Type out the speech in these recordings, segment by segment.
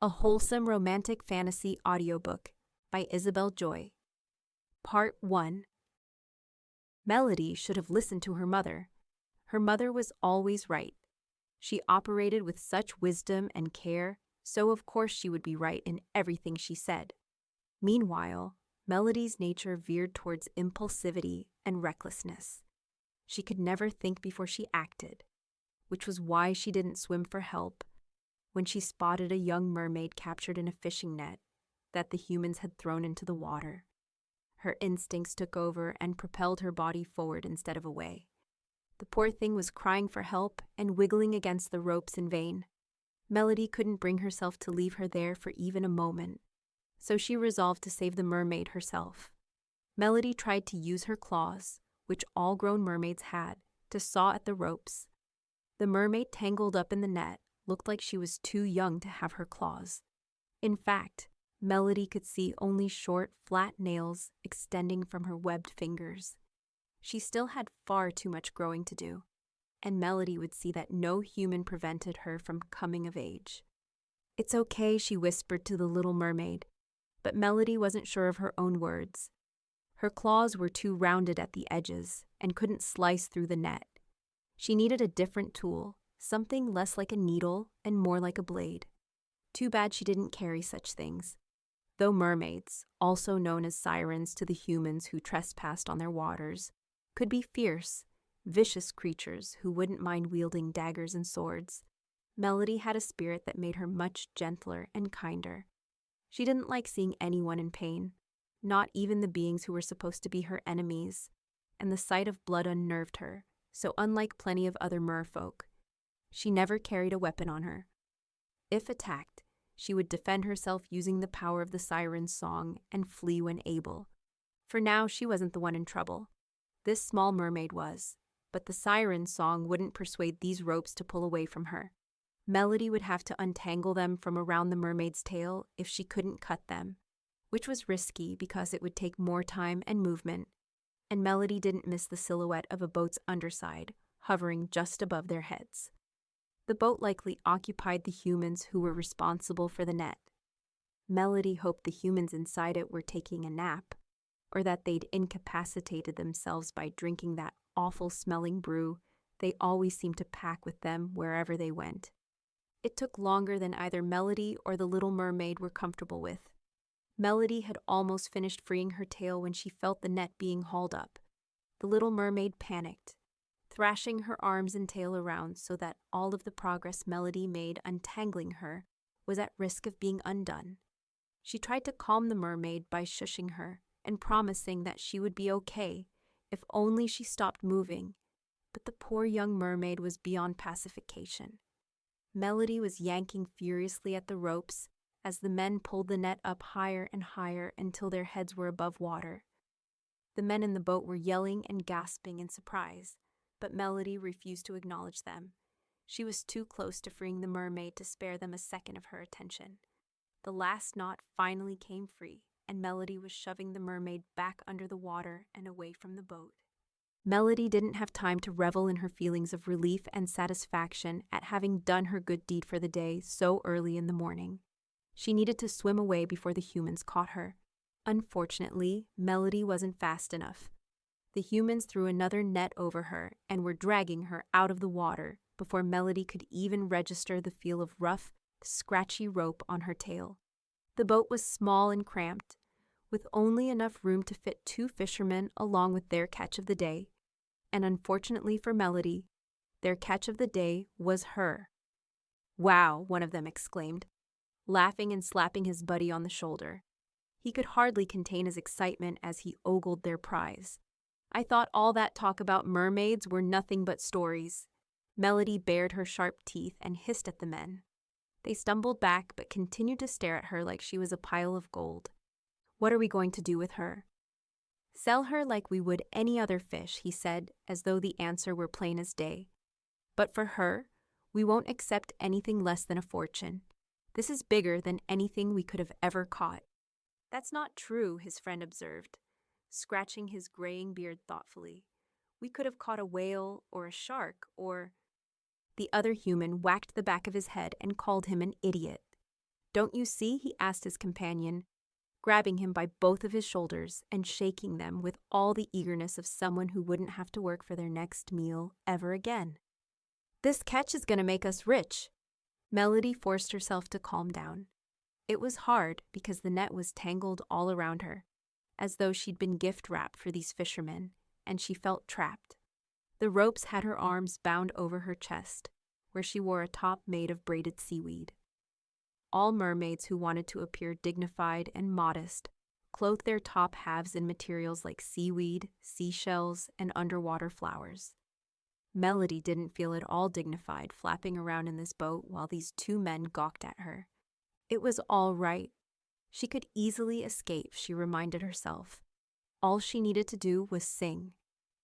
A Wholesome Romantic Fantasy Audiobook by Isabel Joy. Part 1. Melody should have listened to her mother. Her mother was always right. She operated with such wisdom and care, so of course she would be right in everything she said. Meanwhile, Melody's nature veered towards impulsivity and recklessness. She could never think before she acted, which was why she didn't swim for help when she spotted a young mermaid captured in a fishing net that the humans had thrown into the water. Her instincts took over and propelled her body forward instead of away. The poor thing was crying for help and wiggling against the ropes in vain. Melody couldn't bring herself to leave her there for even a moment, so she resolved to save the mermaid herself. Melody tried to use her claws, which all grown mermaids had, to saw at the ropes. The mermaid tangled up in the net looked like she was too young to have her claws. In fact, Melody could see only short, flat nails extending from her webbed fingers. She still had far too much growing to do, and Melody would see that no human prevented her from coming of age. "It's okay," she whispered to the little mermaid, but Melody wasn't sure of her own words. Her claws were too rounded at the edges and couldn't slice through the net. She needed a different tool, something less like a needle and more like a blade. Too bad she didn't carry such things. Though mermaids, also known as sirens to the humans who trespassed on their waters, could be fierce, vicious creatures who wouldn't mind wielding daggers and swords, Melody had a spirit that made her much gentler and kinder. She didn't like seeing anyone in pain, not even the beings who were supposed to be her enemies, and the sight of blood unnerved her, so unlike plenty of other merfolk, she never carried a weapon on her. If attacked, she would defend herself using the power of the siren's song and flee when able. For now, she wasn't the one in trouble. This small mermaid was, but the siren's song wouldn't persuade these ropes to pull away from her. Melody would have to untangle them from around the mermaid's tail if she couldn't cut them, which was risky because it would take more time and movement, and Melody didn't miss the silhouette of a boat's underside, hovering just above their heads. The boat likely occupied the humans who were responsible for the net. Melody hoped the humans inside it were taking a nap, or that they'd incapacitated themselves by drinking that awful-smelling brew they always seemed to pack with them wherever they went. It took longer than either Melody or the little mermaid were comfortable with. Melody had almost finished freeing her tail when she felt the net being hauled up. The little mermaid panicked, thrashing her arms and tail around so that all of the progress Melody made untangling her was at risk of being undone. She tried to calm the mermaid by shushing her and promising that she would be okay if only she stopped moving, but the poor young mermaid was beyond pacification. Melody was yanking furiously at the ropes as the men pulled the net up higher and higher until their heads were above water. The men in the boat were yelling and gasping in surprise, but Melody refused to acknowledge them. She was too close to freeing the mermaid to spare them a second of her attention. The last knot finally came free, and Melody was shoving the mermaid back under the water and away from the boat. Melody didn't have time to revel in her feelings of relief and satisfaction at having done her good deed for the day so early in the morning. She needed to swim away before the humans caught her. Unfortunately, Melody wasn't fast enough. The humans threw another net over her and were dragging her out of the water before Melody could even register the feel of rough, scratchy rope on her tail. The boat was small and cramped, with only enough room to fit 2 fishermen along with their catch of the day. And unfortunately for Melody, their catch of the day was her. "Wow," one of them exclaimed, laughing and slapping his buddy on the shoulder. He could hardly contain his excitement as he ogled their prize. "I thought all that talk about mermaids were nothing but stories." Melody bared her sharp teeth and hissed at the men. They stumbled back but continued to stare at her like she was a pile of gold. "What are we going to do with her?" "Sell her like we would any other fish," he said, as though the answer were plain as day. "But for her, we won't accept anything less than a fortune. This is bigger than anything we could have ever caught." "That's not true," his friend observed, scratching his graying beard thoughtfully. "We could have caught a whale or a shark or—" The other human whacked the back of his head and called him an idiot. "Don't you see?" he asked his companion, grabbing him by both of his shoulders and shaking them with all the eagerness of someone who wouldn't have to work for their next meal ever again. "This catch is going to make us rich." Melody forced herself to calm down. It was hard because the net was tangled all around her, as though she'd been gift wrapped for these fishermen, and she felt trapped. The ropes had her arms bound over her chest, where she wore a top made of braided seaweed. All mermaids who wanted to appear dignified and modest clothed their top halves in materials like seaweed, seashells, and underwater flowers. Melody didn't feel at all dignified flapping around in this boat while these two men gawked at her. It was all right. She could easily escape, she reminded herself. All she needed to do was sing.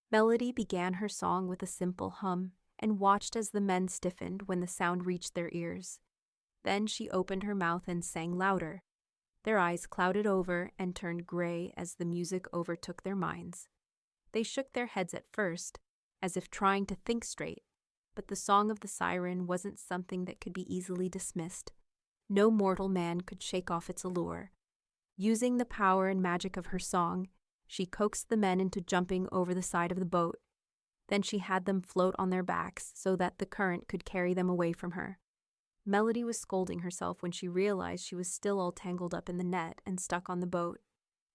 Melody began her song with a simple hum and watched as the men stiffened when the sound reached their ears. Then she opened her mouth and sang louder. Their eyes clouded over and turned gray as the music overtook their minds. They shook their heads at first, as if trying to think straight, but the song of the siren wasn't something that could be easily dismissed. No mortal man could shake off its allure. Using the power and magic of her song, she coaxed the men into jumping over the side of the boat. Then she had them float on their backs so that the current could carry them away from her. Melody was scolding herself when she realized she was still all tangled up in the net and stuck on the boat.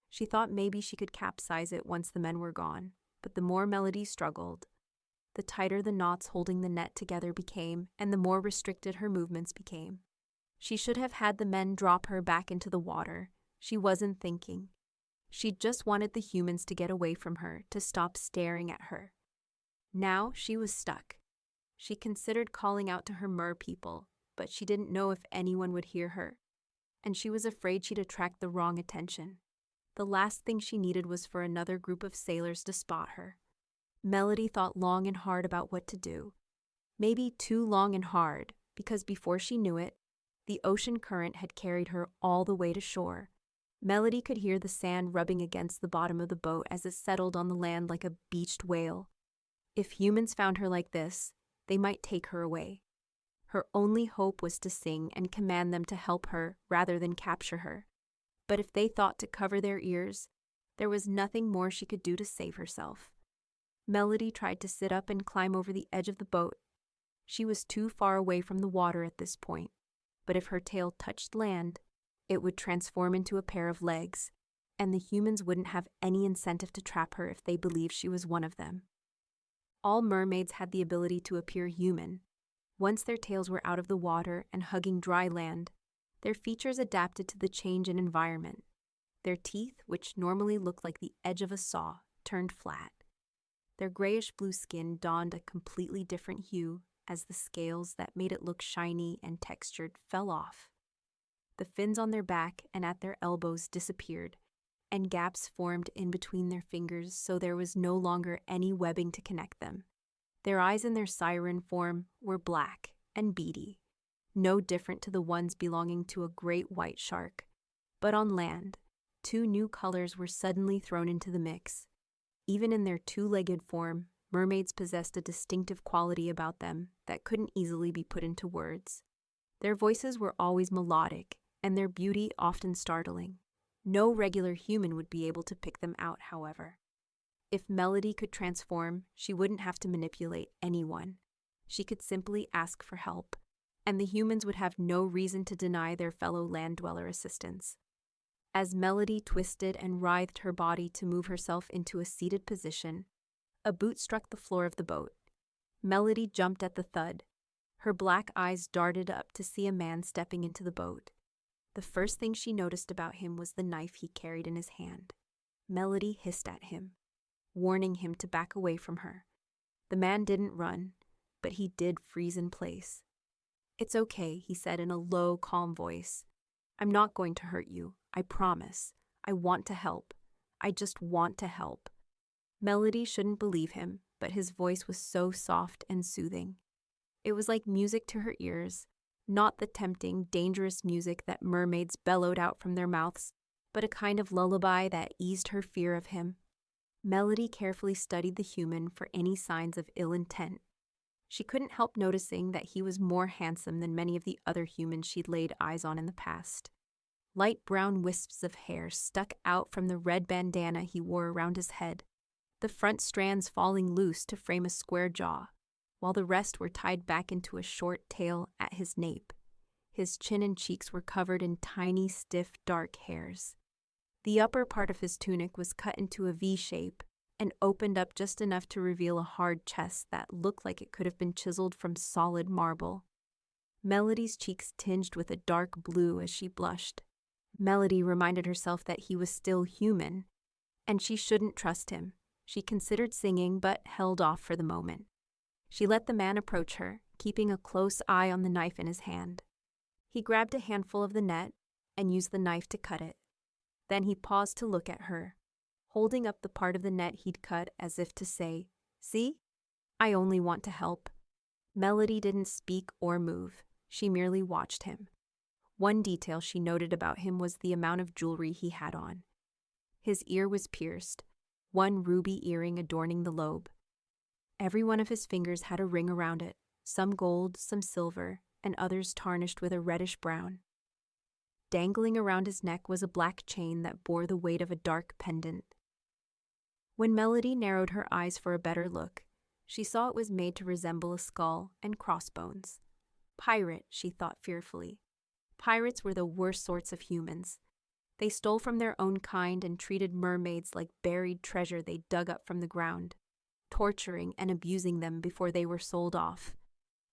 She thought maybe she could capsize it once the men were gone, but the more Melody struggled, the tighter the knots holding the net together became, and the more restricted her movements became. She should have had the men drop her back into the water. She wasn't thinking. She just wanted the humans to get away from her, to stop staring at her. Now she was stuck. She considered calling out to her mer people, but she didn't know if anyone would hear her, and she was afraid she'd attract the wrong attention. The last thing she needed was for another group of sailors to spot her. Melody thought long and hard about what to do. Maybe too long and hard, because before she knew it, the ocean current had carried her all the way to shore. Melody could hear the sand rubbing against the bottom of the boat as it settled on the land like a beached whale. If humans found her like this, they might take her away. Her only hope was to sing and command them to help her rather than capture her. But if they thought to cover their ears, there was nothing more she could do to save herself. Melody tried to sit up and climb over the edge of the boat. She was too far away from the water at this point, but if her tail touched land, it would transform into a pair of legs, and the humans wouldn't have any incentive to trap her if they believed she was one of them. All mermaids had the ability to appear human. Once their tails were out of the water and hugging dry land, their features adapted to the change in environment. Their teeth, which normally looked like the edge of a saw, turned flat. Their grayish-blue skin donned a completely different hue as the scales that made it look shiny and textured fell off. The fins on their back and at their elbows disappeared, and gaps formed in between their fingers so there was no longer any webbing to connect them. Their eyes in their siren form were black and beady, no different to the ones belonging to a great white shark. But on land, two new colors were suddenly thrown into the mix. Even in their two-legged form, mermaids possessed a distinctive quality about them that couldn't easily be put into words. Their voices were always melodic, and their beauty often startling. No regular human would be able to pick them out, however. If Melody could transform, she wouldn't have to manipulate anyone. She could simply ask for help, and the humans would have no reason to deny their fellow land-dweller assistance. As Melody twisted and writhed her body to move herself into a seated position, a boot struck the floor of the boat. Melody jumped at the thud. Her black eyes darted up to see a man stepping into the boat. The first thing she noticed about him was the knife he carried in his hand. Melody hissed at him, warning him to back away from her. The man didn't run, but he did freeze in place. "It's okay," he said in a low, calm voice. "I'm not going to hurt you, I promise. I want to help. I just want to help." Melody shouldn't believe him, but his voice was so soft and soothing. It was like music to her ears, not the tempting, dangerous music that mermaids bellowed out from their mouths, but a kind of lullaby that eased her fear of him. Melody carefully studied the human for any signs of ill intent. She couldn't help noticing that he was more handsome than many of the other humans she'd laid eyes on in the past. Light brown wisps of hair stuck out from the red bandana he wore around his head, the front strands falling loose to frame a square jaw, while the rest were tied back into a short tail at his nape. His chin and cheeks were covered in tiny, stiff, dark hairs. The upper part of his tunic was cut into a V shape and opened up just enough to reveal a hard chest that looked like it could have been chiseled from solid marble. Melody's cheeks tinged with a dark blue as she blushed. Melody reminded herself that he was still human, and she shouldn't trust him. She considered singing, but held off for the moment. She let the man approach her, keeping a close eye on the knife in his hand. He grabbed a handful of the net and used the knife to cut it. Then he paused to look at her, holding up the part of the net he'd cut as if to say, "See? I only want to help." Melody didn't speak or move. She merely watched him. One detail she noted about him was the amount of jewelry he had on. His ear was pierced, one ruby earring adorning the lobe. Every one of his fingers had a ring around it, some gold, some silver, and others tarnished with a reddish brown. Dangling around his neck was a black chain that bore the weight of a dark pendant. When Melody narrowed her eyes for a better look, she saw it was made to resemble a skull and crossbones. Pirate, she thought fearfully. Pirates were the worst sorts of humans. They stole from their own kind and treated mermaids like buried treasure they dug up from the ground, torturing and abusing them before they were sold off.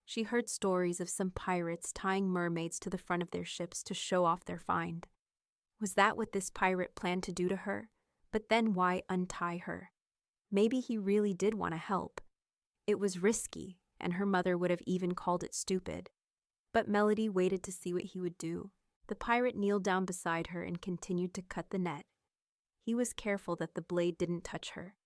She heard stories of some pirates tying mermaids to the front of their ships to show off their find. Was that what this pirate planned to do to her? But then why untie her? Maybe he really did want to help. It was risky, and her mother would have even called it stupid. But Melody waited to see what he would do. The pirate kneeled down beside her and continued to cut the net. He was careful that the blade didn't touch her,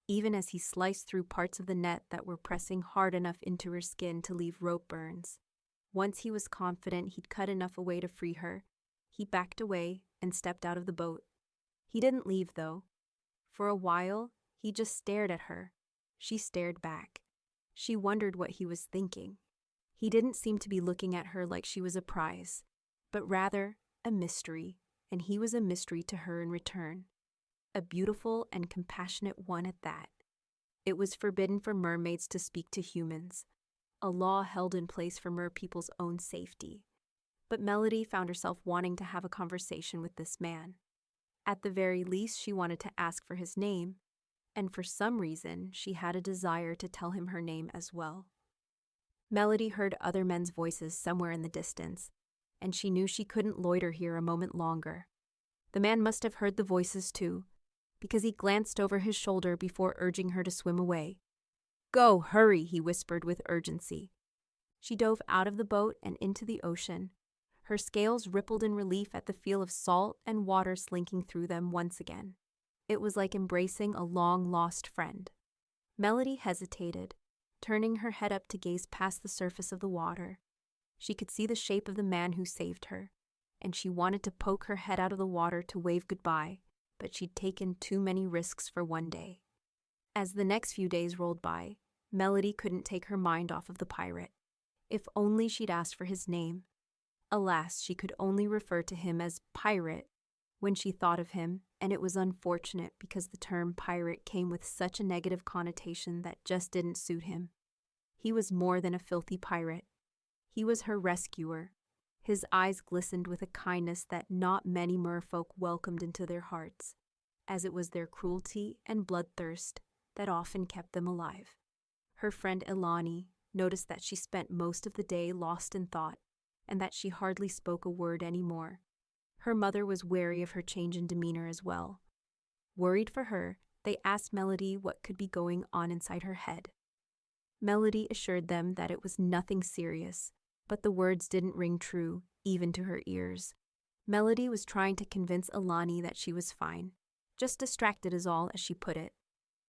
even as he sliced through parts of the net that were pressing hard enough into her skin to leave rope burns. Once he was confident he'd cut enough away to free her, he backed away and stepped out of the boat. He didn't leave, though. For a while, he just stared at her. She stared back. She wondered what he was thinking. He didn't seem to be looking at her like she was a prize, but rather a mystery, and he was a mystery to her in return. A beautiful and compassionate one at that. It was forbidden for mermaids to speak to humans, a law held in place for merpeople's own safety. But Melody found herself wanting to have a conversation with this man. At the very least, she wanted to ask for his name, and for some reason, she had a desire to tell him her name as well. Melody heard other men's voices somewhere in the distance, and she knew she couldn't loiter here a moment longer. The man must have heard the voices too, because he glanced over his shoulder before urging her to swim away. "Go, hurry," he whispered with urgency. She dove out of the boat and into the ocean. Her scales rippled in relief at the feel of salt and water slinking through them once again. It was like embracing a long-lost friend. Melody hesitated, turning her head up to gaze past the surface of the water. She could see the shape of the man who saved her, and she wanted to poke her head out of the water to wave goodbye, but she'd taken too many risks for one day. As the next few days rolled by, Melody couldn't take her mind off of the pirate. If only she'd asked for his name. Alas, she could only refer to him as pirate when she thought of him, and it was unfortunate because the term pirate came with such a negative connotation that just didn't suit him. He was more than a filthy pirate. He was her rescuer. His eyes glistened with a kindness that not many merfolk welcomed into their hearts, as it was their cruelty and bloodthirst that often kept them alive. Her friend Ilani noticed that she spent most of the day lost in thought, and that she hardly spoke a word anymore. Her mother was wary of her change in demeanor as well. Worried for her, they asked Melody what could be going on inside her head. Melody assured them that it was nothing serious, but the words didn't ring true, even to her ears. Melody was trying to convince Ilani that she was fine, just distracted is all, as she put it.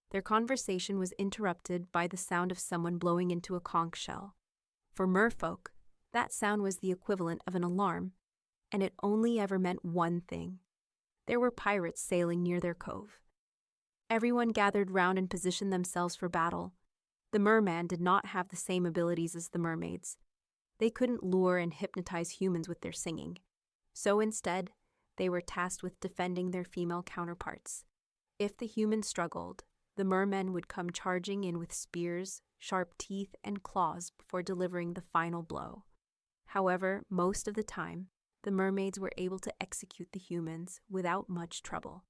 Their conversation was interrupted by the sound of someone blowing into a conch shell. For merfolk, that sound was the equivalent of an alarm, and it only ever meant one thing. There were pirates sailing near their cove. Everyone gathered round and positioned themselves for battle. The merman did not have the same abilities as the mermaids. They couldn't lure and hypnotize humans with their singing. So instead, they were tasked with defending their female counterparts. If the humans struggled, the mermen would come charging in with spears, sharp teeth, and claws before delivering the final blow. However, most of the time, the mermaids were able to execute the humans without much trouble.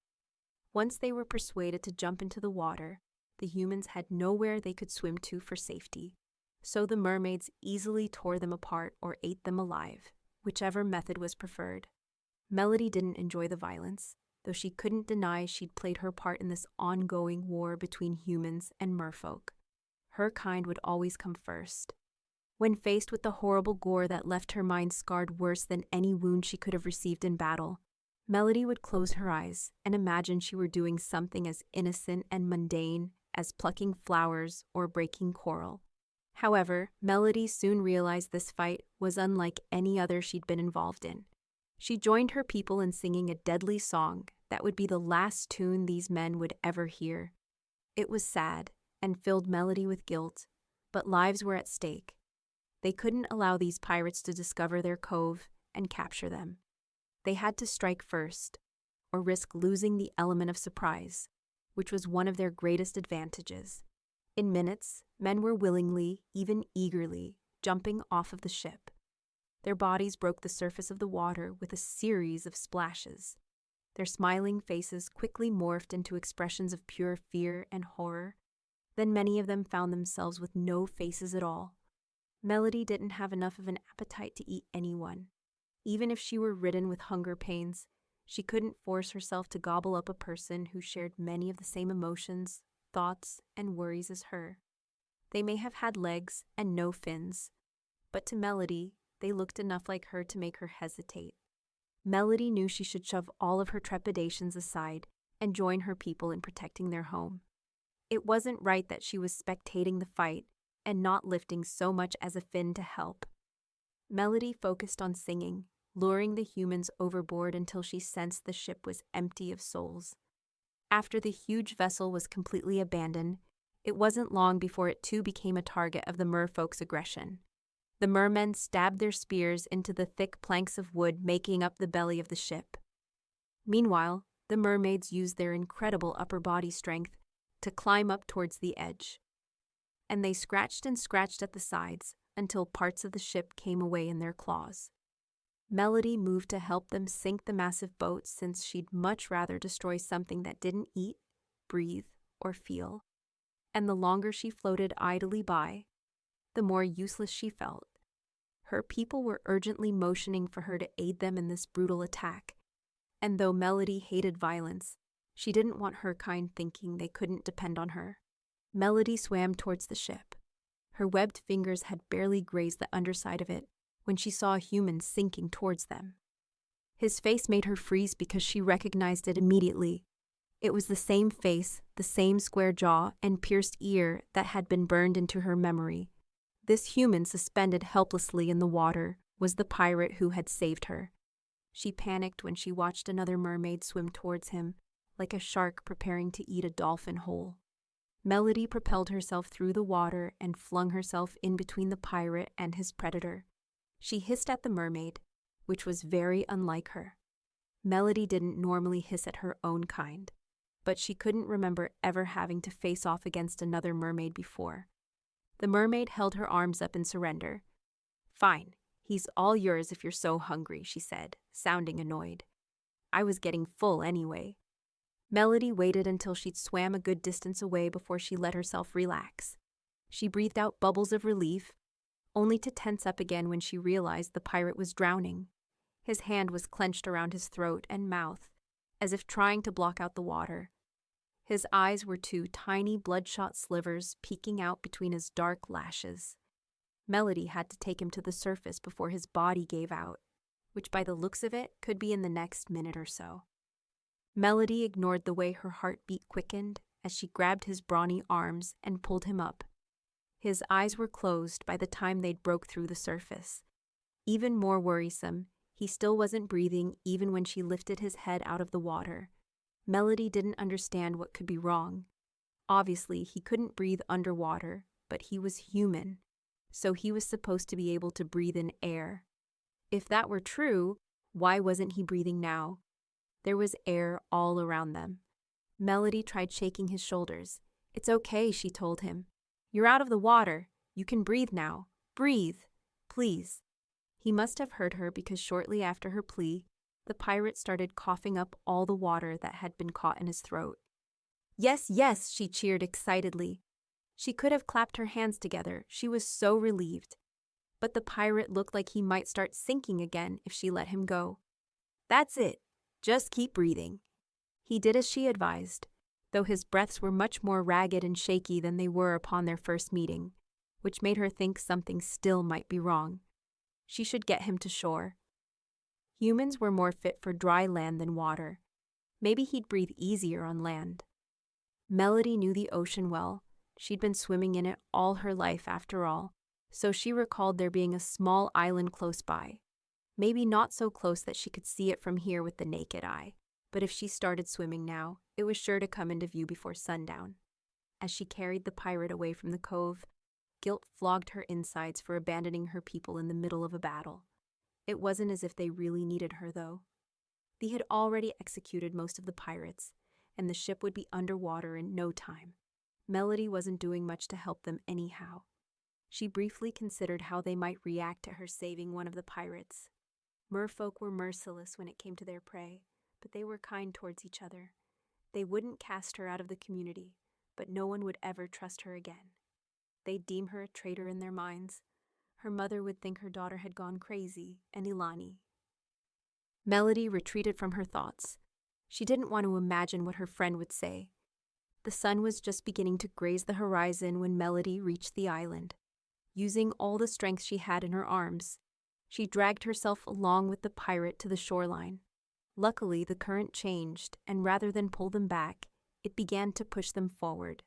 Once they were persuaded to jump into the water, the humans had nowhere they could swim to for safety, so the mermaids easily tore them apart or ate them alive, whichever method was preferred. Melody didn't enjoy the violence, though she couldn't deny she'd played her part in this ongoing war between humans and merfolk. Her kind would always come first. When faced with the horrible gore that left her mind scarred worse than any wound she could have received in battle, Melody would close her eyes and imagine she were doing something as innocent and mundane as plucking flowers or breaking coral. However, Melody soon realized this fight was unlike any other she'd been involved in. She joined her people in singing a deadly song that would be the last tune these men would ever hear. It was sad and filled Melody with guilt, but lives were at stake. They couldn't allow these pirates to discover their cove and capture them. They had to strike first, or risk losing the element of surprise, which was one of their greatest advantages. In minutes, men were willingly, even eagerly, jumping off of the ship. Their bodies broke the surface of the water with a series of splashes. Their smiling faces quickly morphed into expressions of pure fear and horror. Then many of them found themselves with no faces at all. Melody didn't have enough of an appetite to eat anyone. Even if she were ridden with hunger pains, she couldn't force herself to gobble up a person who shared many of the same emotions, thoughts, and worries as her. They may have had legs and no fins, but to Melody, they looked enough like her to make her hesitate. Melody knew she should shove all of her trepidations aside and join her people in protecting their home. It wasn't right that she was spectating the fight and not lifting so much as a fin to help. Melody focused on singing, luring the humans overboard until she sensed the ship was empty of souls. After the huge vessel was completely abandoned, it wasn't long before it too became a target of the merfolk's aggression. The mermen stabbed their spears into the thick planks of wood making up the belly of the ship. Meanwhile, the mermaids used their incredible upper body strength to climb up towards the edge. And they scratched and scratched at the sides until parts of the ship came away in their claws. Melody moved to help them sink the massive boat since she'd much rather destroy something that didn't eat, breathe, or feel. And the longer she floated idly by, the more useless she felt. Her people were urgently motioning for her to aid them in this brutal attack, and though Melody hated violence, she didn't want her kind thinking they couldn't depend on her. Melody swam towards the ship. Her webbed fingers had barely grazed the underside of it when she saw a human sinking towards them. His face made her freeze because she recognized it immediately. It was the same face, the same square jaw, and pierced ear that had been burned into her memory. This human suspended helplessly in the water was the pirate who had saved her. She panicked when she watched another mermaid swim towards him, like a shark preparing to eat a dolphin whole. Melody propelled herself through the water and flung herself in between the pirate and his predator. She hissed at the mermaid, which was very unlike her. Melody didn't normally hiss at her own kind, but she couldn't remember ever having to face off against another mermaid before. The mermaid held her arms up in surrender. "Fine, he's all yours if you're so hungry," she said, sounding annoyed. "I was getting full anyway." Melody waited until she'd swam a good distance away before she let herself relax. She breathed out bubbles of relief, only to tense up again when she realized the pirate was drowning. His hand was clenched around his throat and mouth, as if trying to block out the water. His eyes were two tiny bloodshot slivers peeking out between his dark lashes. Melody had to take him to the surface before his body gave out, which by the looks of it could be in the next minute or so. Melody ignored the way her heartbeat quickened as she grabbed his brawny arms and pulled him up. His eyes were closed by the time they'd broke through the surface. Even more worrisome, he still wasn't breathing even when she lifted his head out of the water. Melody didn't understand what could be wrong. Obviously, he couldn't breathe underwater, but he was human, so he was supposed to be able to breathe in air. If that were true, why wasn't he breathing now? There was air all around them. Melody tried shaking his shoulders. "It's okay," she told him. "You're out of the water. You can breathe now. Breathe, please." He must have heard her because shortly after her plea, the pirate started coughing up all the water that had been caught in his throat. "Yes, yes," she cheered excitedly. She could have clapped her hands together. She was so relieved. But the pirate looked like he might start sinking again if she let him go. "That's it. Just keep breathing." He did as she advised, though his breaths were much more ragged and shaky than they were upon their first meeting, which made her think something still might be wrong. She should get him to shore. Humans were more fit for dry land than water. Maybe he'd breathe easier on land. Melody knew the ocean well. She'd been swimming in it all her life after all, so she recalled there being a small island close by. Maybe not so close that she could see it from here with the naked eye, but if she started swimming now, it was sure to come into view before sundown. As she carried the pirate away from the cove, guilt flogged her insides for abandoning her people in the middle of a battle. It wasn't as if they really needed her, though. They had already executed most of the pirates, and the ship would be underwater in no time. Melody wasn't doing much to help them anyhow. She briefly considered how they might react to her saving one of the pirates. Merfolk were merciless when it came to their prey, but they were kind towards each other. They wouldn't cast her out of the community, but no one would ever trust her again. They'd deem her a traitor in their minds. Her mother would think her daughter had gone crazy, and Ilani. Melody retreated from her thoughts. She didn't want to imagine what her friend would say. The sun was just beginning to graze the horizon when Melody reached the island. Using all the strength she had in her arms, she dragged herself along with the pirate to the shoreline. Luckily, the current changed, and rather than pull them back, it began to push them forward.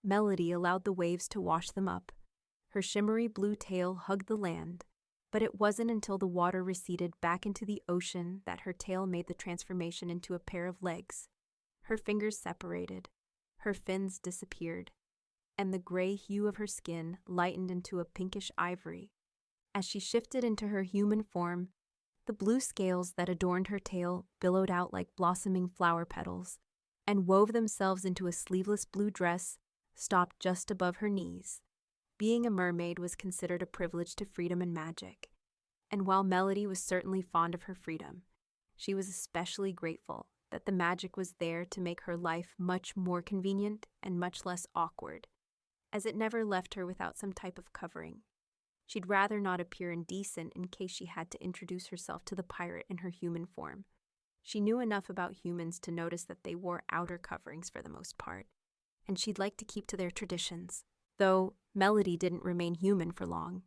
Melody allowed the waves to wash them up. Her shimmery blue tail hugged the land, but it wasn't until the water receded back into the ocean that her tail made the transformation into a pair of legs. Her fingers separated, her fins disappeared, and the gray hue of her skin lightened into a pinkish ivory. As she shifted into her human form, the blue scales that adorned her tail billowed out like blossoming flower petals and wove themselves into a sleeveless blue dress stopped just above her knees. Being a mermaid was considered a privilege to freedom and magic, and while Melody was certainly fond of her freedom, she was especially grateful that the magic was there to make her life much more convenient and much less awkward, as it never left her without some type of covering. She'd rather not appear indecent in case she had to introduce herself to the pirate in her human form. She knew enough about humans to notice that they wore outer coverings for the most part, and she'd like to keep to their traditions. Though Melody didn't remain human for long.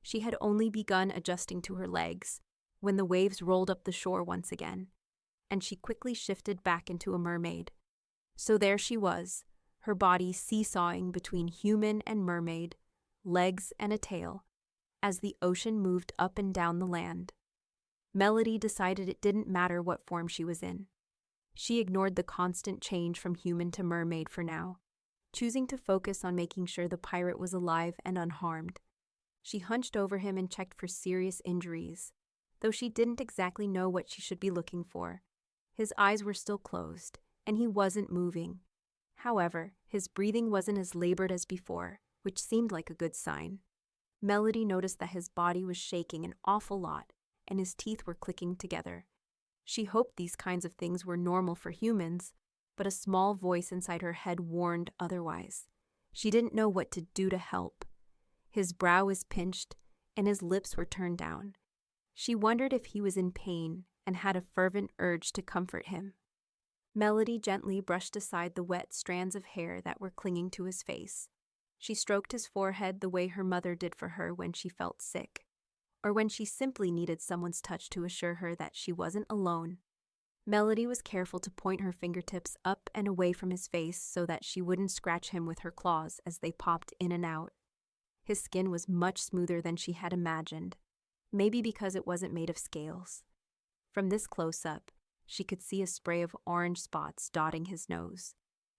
She had only begun adjusting to her legs when the waves rolled up the shore once again, and she quickly shifted back into a mermaid. So there she was, her body seesawing between human and mermaid, legs and a tail, as the ocean moved up and down the land. Melody decided it didn't matter what form she was in. She ignored the constant change from human to mermaid for now, choosing to focus on making sure the pirate was alive and unharmed. She hunched over him and checked for serious injuries, though she didn't exactly know what she should be looking for. His eyes were still closed, and he wasn't moving. However, his breathing wasn't as labored as before, which seemed like a good sign. Melody noticed that his body was shaking an awful lot, and his teeth were clicking together. She hoped these kinds of things were normal for humans, but a small voice inside her head warned otherwise. She didn't know what to do to help. His brow was pinched, and his lips were turned down. She wondered if he was in pain and had a fervent urge to comfort him. Melody gently brushed aside the wet strands of hair that were clinging to his face. She stroked his forehead the way her mother did for her when she felt sick, or when she simply needed someone's touch to assure her that she wasn't alone. Melody was careful to point her fingertips up and away from his face so that she wouldn't scratch him with her claws as they popped in and out. His skin was much smoother than she had imagined, maybe because it wasn't made of scales. From this close-up, she could see a spray of orange spots dotting his nose.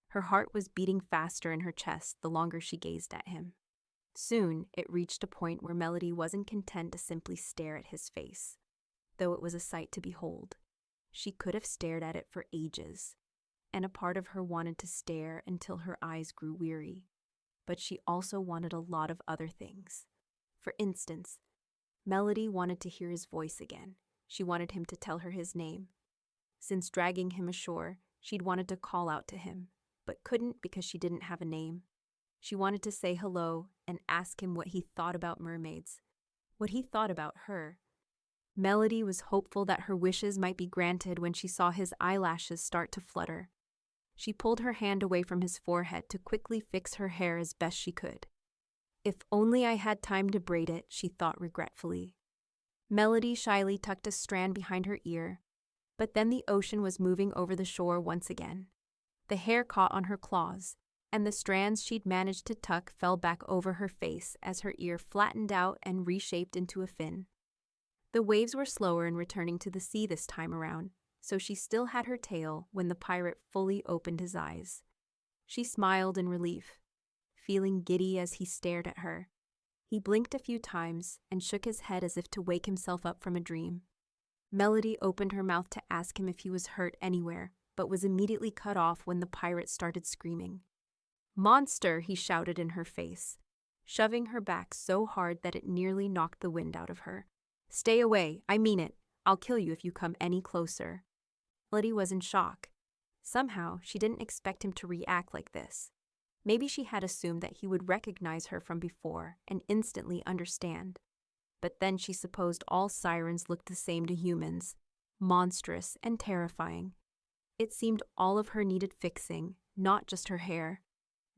Her heart was beating faster in her chest the longer she gazed at him. Soon, it reached a point where Melody wasn't content to simply stare at his face, though it was a sight to behold. She could have stared at it for ages, and a part of her wanted to stare until her eyes grew weary. But she also wanted a lot of other things. For instance, Melody wanted to hear his voice again. She wanted him to tell her his name. Since dragging him ashore, she'd wanted to call out to him, but couldn't because she didn't have a name. She wanted to say hello and ask him what he thought about mermaids, what he thought about her. Melody was hopeful that her wishes might be granted when she saw his eyelashes start to flutter. She pulled her hand away from his forehead to quickly fix her hair as best she could. If only I had time to braid it, she thought regretfully. Melody shyly tucked a strand behind her ear, but then the ocean was moving over the shore once again. The hair caught on her claws, and the strands she'd managed to tuck fell back over her face as her ear flattened out and reshaped into a fin. The waves were slower in returning to the sea this time around, so she still had her tail when the pirate fully opened his eyes. She smiled in relief, feeling giddy as he stared at her. He blinked a few times and shook his head as if to wake himself up from a dream. Melody opened her mouth to ask him if he was hurt anywhere, but was immediately cut off when the pirate started screaming. "Monster!" he shouted in her face, shoving her back so hard that it nearly knocked the wind out of her. "Stay away, I mean it. I'll kill you if you come any closer." Melody was in shock. Somehow, she didn't expect him to react like this. Maybe she had assumed that he would recognize her from before and instantly understand. But then she supposed all sirens looked the same to humans, monstrous and terrifying. It seemed all of her needed fixing, not just her hair.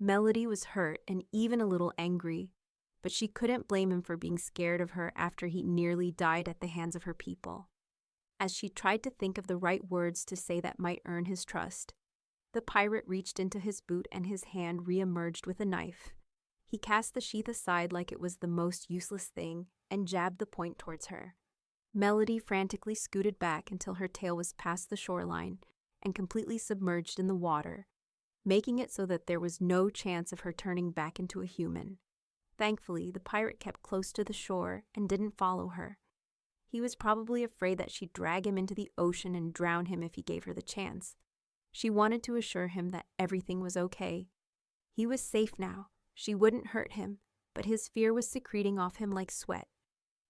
Melody was hurt and even a little angry, but she couldn't blame him for being scared of her after he nearly died at the hands of her people. As she tried to think of the right words to say that might earn his trust, the pirate reached into his boot and his hand re-emerged with a knife. He cast the sheath aside like it was the most useless thing and jabbed the point towards her. Melody frantically scooted back until her tail was past the shoreline and completely submerged in the water, making it so that there was no chance of her turning back into a human. Thankfully, the pirate kept close to the shore and didn't follow her. He was probably afraid that she'd drag him into the ocean and drown him if he gave her the chance. She wanted to assure him that everything was okay. He was safe now. She wouldn't hurt him, but his fear was secreting off him like sweat.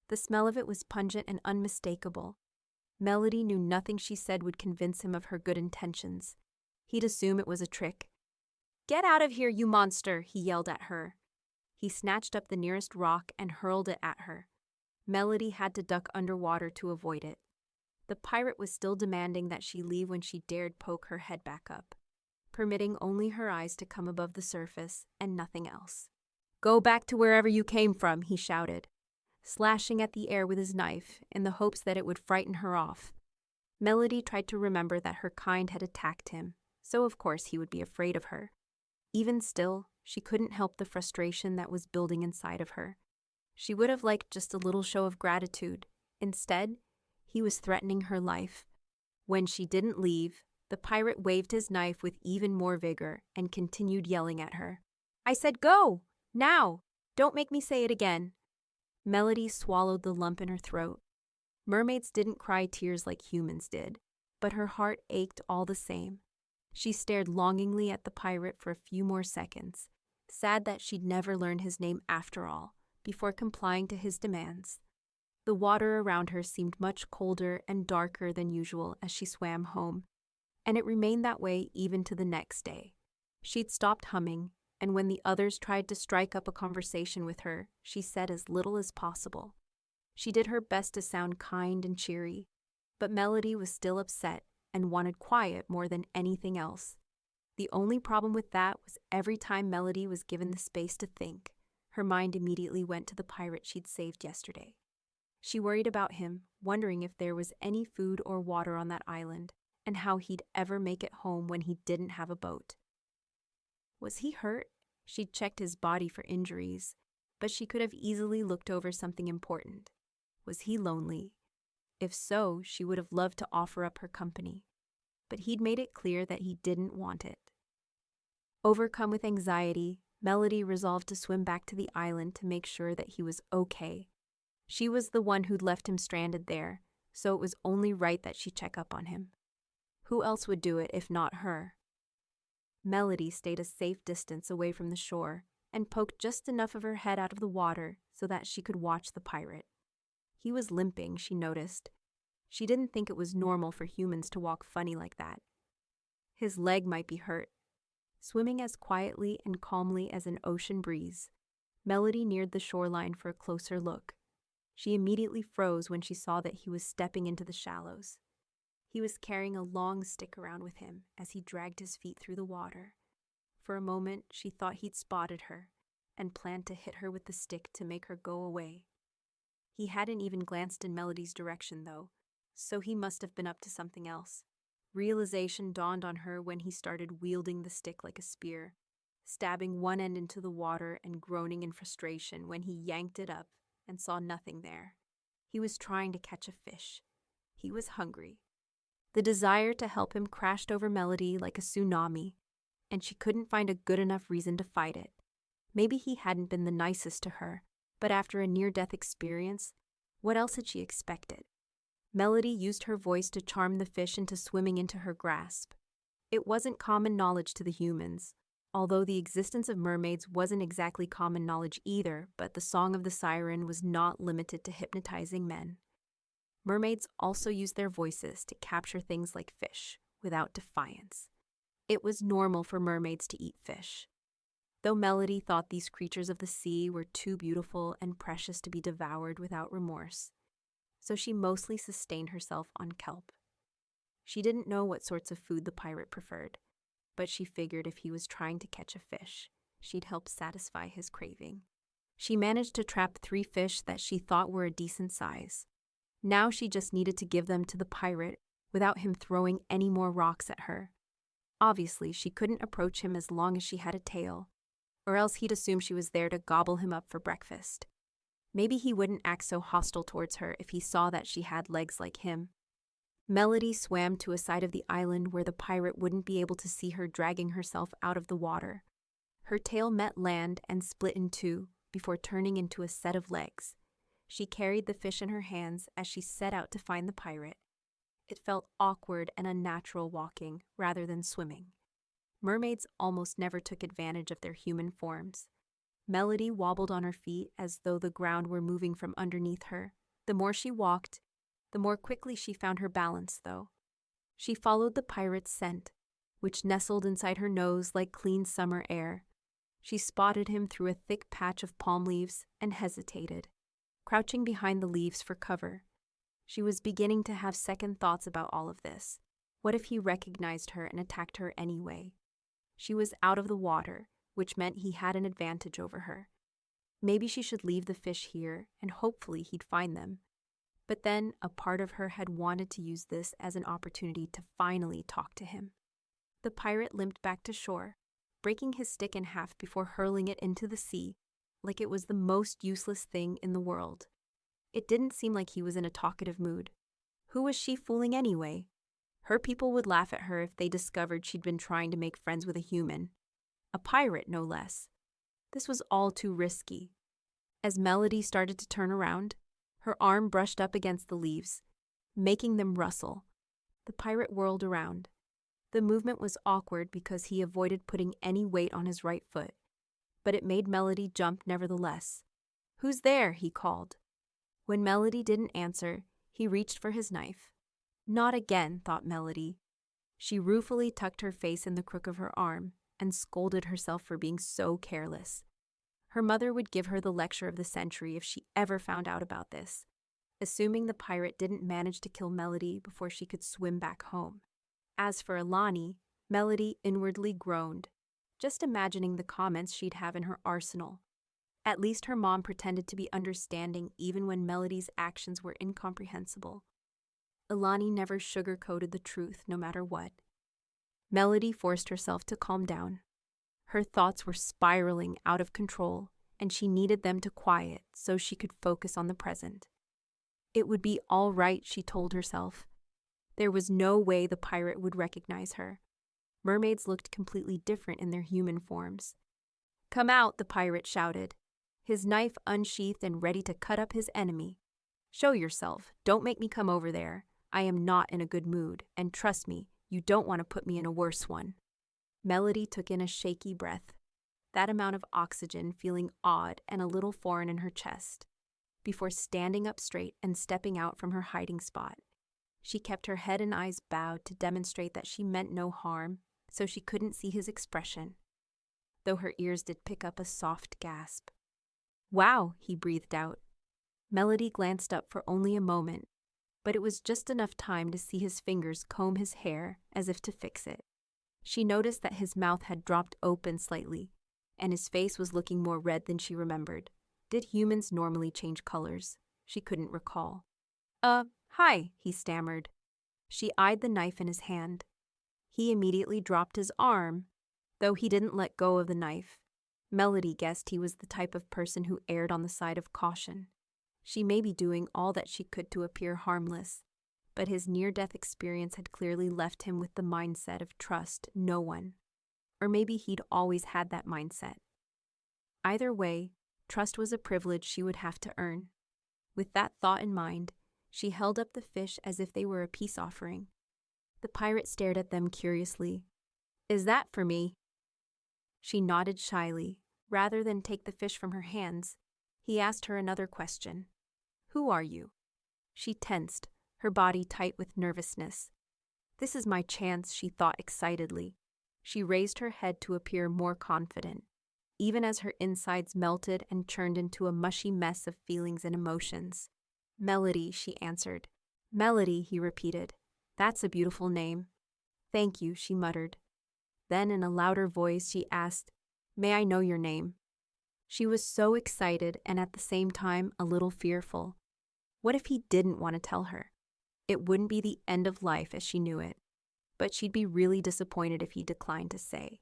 The smell of it was pungent and unmistakable. Melody knew nothing she said would convince him of her good intentions. He'd assume it was a trick. "Get out of here, you monster!" he yelled at her. He snatched up the nearest rock and hurled it at her. Melody had to duck underwater to avoid it. The pirate was still demanding that she leave when she dared poke her head back up, permitting only her eyes to come above the surface and nothing else. "Go back to wherever you came from," he shouted, slashing at the air with his knife in the hopes that it would frighten her off. Melody tried to remember that her kind had attacked him, so of course he would be afraid of her. Even still, she couldn't help the frustration that was building inside of her. She would have liked just a little show of gratitude. Instead, he was threatening her life. When she didn't leave, the pirate waved his knife with even more vigor and continued yelling at her. "I said go! Now! Don't make me say it again." Melody swallowed the lump in her throat. Mermaids didn't cry tears like humans did, but her heart ached all the same. She stared longingly at the pirate for a few more seconds, sad that she'd never learned his name after all, before complying to his demands. The water around her seemed much colder and darker than usual as she swam home, and it remained that way even to the next day. She'd stopped humming, and when the others tried to strike up a conversation with her, she said as little as possible. She did her best to sound kind and cheery, but Melody was still upset and wanted quiet more than anything else. The only problem with that was every time Melody was given the space to think, her mind immediately went to the pirate she'd saved yesterday. She worried about him, wondering if there was any food or water on that island, and how he'd ever make it home when he didn't have a boat. Was he hurt? She'd checked his body for injuries, but she could have easily looked over something important. Was he lonely? If so, she would have loved to offer up her company, but he'd made it clear that he didn't want it. Overcome with anxiety, Melody resolved to swim back to the island to make sure that he was okay. She was the one who'd left him stranded there, so it was only right that she check up on him. Who else would do it if not her? Melody stayed a safe distance away from the shore and poked just enough of her head out of the water so that she could watch the pirate. He was limping, she noticed. She didn't think it was normal for humans to walk funny like that. His leg might be hurt. Swimming as quietly and calmly as an ocean breeze, Melody neared the shoreline for a closer look. She immediately froze when she saw that he was stepping into the shallows. He was carrying a long stick around with him as he dragged his feet through the water. For a moment, she thought he'd spotted her and planned to hit her with the stick to make her go away. He hadn't even glanced in Melody's direction, though, so he must have been up to something else. Realization dawned on her when he started wielding the stick like a spear, stabbing one end into the water and groaning in frustration when he yanked it up and saw nothing there. He was trying to catch a fish. He was hungry. The desire to help him crashed over Melody like a tsunami, and she couldn't find a good enough reason to fight it. Maybe he hadn't been the nicest to her, but after a near-death experience, what else had she expected? Melody used her voice to charm the fish into swimming into her grasp. It wasn't common knowledge to the humans, although the existence of mermaids wasn't exactly common knowledge either, but the song of the siren was not limited to hypnotizing men. Mermaids also used their voices to capture things like fish, without defiance. It was normal for mermaids to eat fish. Though Melody thought these creatures of the sea were too beautiful and precious to be devoured without remorse, so she mostly sustained herself on kelp. She didn't know what sorts of food the pirate preferred, but she figured if he was trying to catch a fish, she'd help satisfy his craving. She managed to trap 3 fish that she thought were a decent size. Now she just needed to give them to the pirate without him throwing any more rocks at her. Obviously, she couldn't approach him as long as she had a tail, or else he'd assume she was there to gobble him up for breakfast. Maybe he wouldn't act so hostile towards her if he saw that she had legs like him. Melody swam to a side of the island where the pirate wouldn't be able to see her dragging herself out of the water. Her tail met land and split in 2 before turning into a set of legs. She carried the fish in her hands as she set out to find the pirate. It felt awkward and unnatural walking rather than swimming. Mermaids almost never took advantage of their human forms. Melody wobbled on her feet as though the ground were moving from underneath her. The more she walked, the more quickly she found her balance, though. She followed the pirate's scent, which nestled inside her nose like clean summer air. She spotted him through a thick patch of palm leaves and hesitated, crouching behind the leaves for cover. She was beginning to have second thoughts about all of this. What if he recognized her and attacked her anyway? She was out of the water, which meant he had an advantage over her. Maybe she should leave the fish here, and hopefully he'd find them. But then a part of her had wanted to use this as an opportunity to finally talk to him. The pirate limped back to shore, breaking his stick in half before hurling it into the sea, like it was the most useless thing in the world. It didn't seem like he was in a talkative mood. Who was she fooling anyway? Her people would laugh at her if they discovered she'd been trying to make friends with a human. A pirate, no less. This was all too risky. As Melody started to turn around, her arm brushed up against the leaves, making them rustle. The pirate whirled around. The movement was awkward because he avoided putting any weight on his right foot, but it made Melody jump nevertheless. "Who's there?" he called. When Melody didn't answer, he reached for his knife. Not again, thought Melody. She ruefully tucked her face in the crook of her arm and scolded herself for being so careless. Her mother would give her the lecture of the century if she ever found out about this, assuming the pirate didn't manage to kill Melody before she could swim back home. As for Alani, Melody inwardly groaned, just imagining the comments she'd have in her arsenal. At least her mom pretended to be understanding even when Melody's actions were incomprehensible. Alani never sugar-coated the truth, no matter what. Melody forced herself to calm down. Her thoughts were spiraling out of control, and she needed them to quiet so she could focus on the present. It would be all right, she told herself. There was no way the pirate would recognize her. Mermaids looked completely different in their human forms. "Come out," the pirate shouted, his knife unsheathed and ready to cut up his enemy. "Show yourself. Don't make me come over there. I am not in a good mood, and trust me, you don't want to put me in a worse one." Melody took in a shaky breath, that amount of oxygen feeling odd and a little foreign in her chest. Before standing up straight and stepping out from her hiding spot, she kept her head and eyes bowed to demonstrate that she meant no harm, so she couldn't see his expression, though her ears did pick up a soft gasp. "Wow," he breathed out. Melody glanced up for only a moment, but it was just enough time to see his fingers comb his hair as if to fix it. She noticed that his mouth had dropped open slightly, and his face was looking more red than she remembered. Did humans normally change colors? She couldn't recall. Hi," he stammered. She eyed the knife in his hand. He immediately dropped his arm, though he didn't let go of the knife. Melody guessed he was the type of person who erred on the side of caution. She may be doing all that she could to appear harmless, but his near-death experience had clearly left him with the mindset of trust no one. Or maybe he'd always had that mindset. Either way, trust was a privilege she would have to earn. With that thought in mind, she held up the fish as if they were a peace offering. The pirate stared at them curiously. "Is that for me?" She nodded shyly. Rather than take the fish from her hands, he asked her another question. "Who are you?" She tensed, her body tight with nervousness. This is my chance, she thought excitedly. She raised her head to appear more confident, even as her insides melted and churned into a mushy mess of feelings and emotions. "Melody," she answered. "Melody," he repeated. "That's a beautiful name." "Thank you," she muttered. Then in a louder voice she asked, "May I know your name?" She was so excited and at the same time a little fearful. What if he didn't want to tell her? It wouldn't be the end of life as she knew it, but she'd be really disappointed if he declined to say.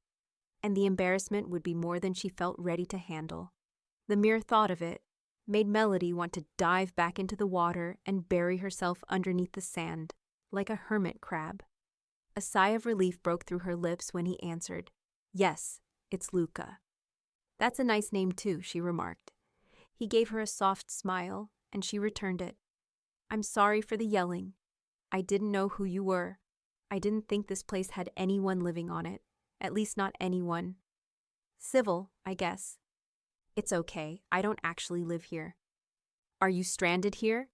And the embarrassment would be more than she felt ready to handle. The mere thought of it made Melody want to dive back into the water and bury herself underneath the sand, like a hermit crab. A sigh of relief broke through her lips when he answered, "Yes, it's Luca." "That's a nice name too," she remarked. He gave her a soft smile, and she returned it. "I'm sorry for the yelling. I didn't know who you were. I didn't think this place had anyone living on it. At least not anyone. Civil, I guess. It's okay, I don't actually live here." "Are you stranded here?"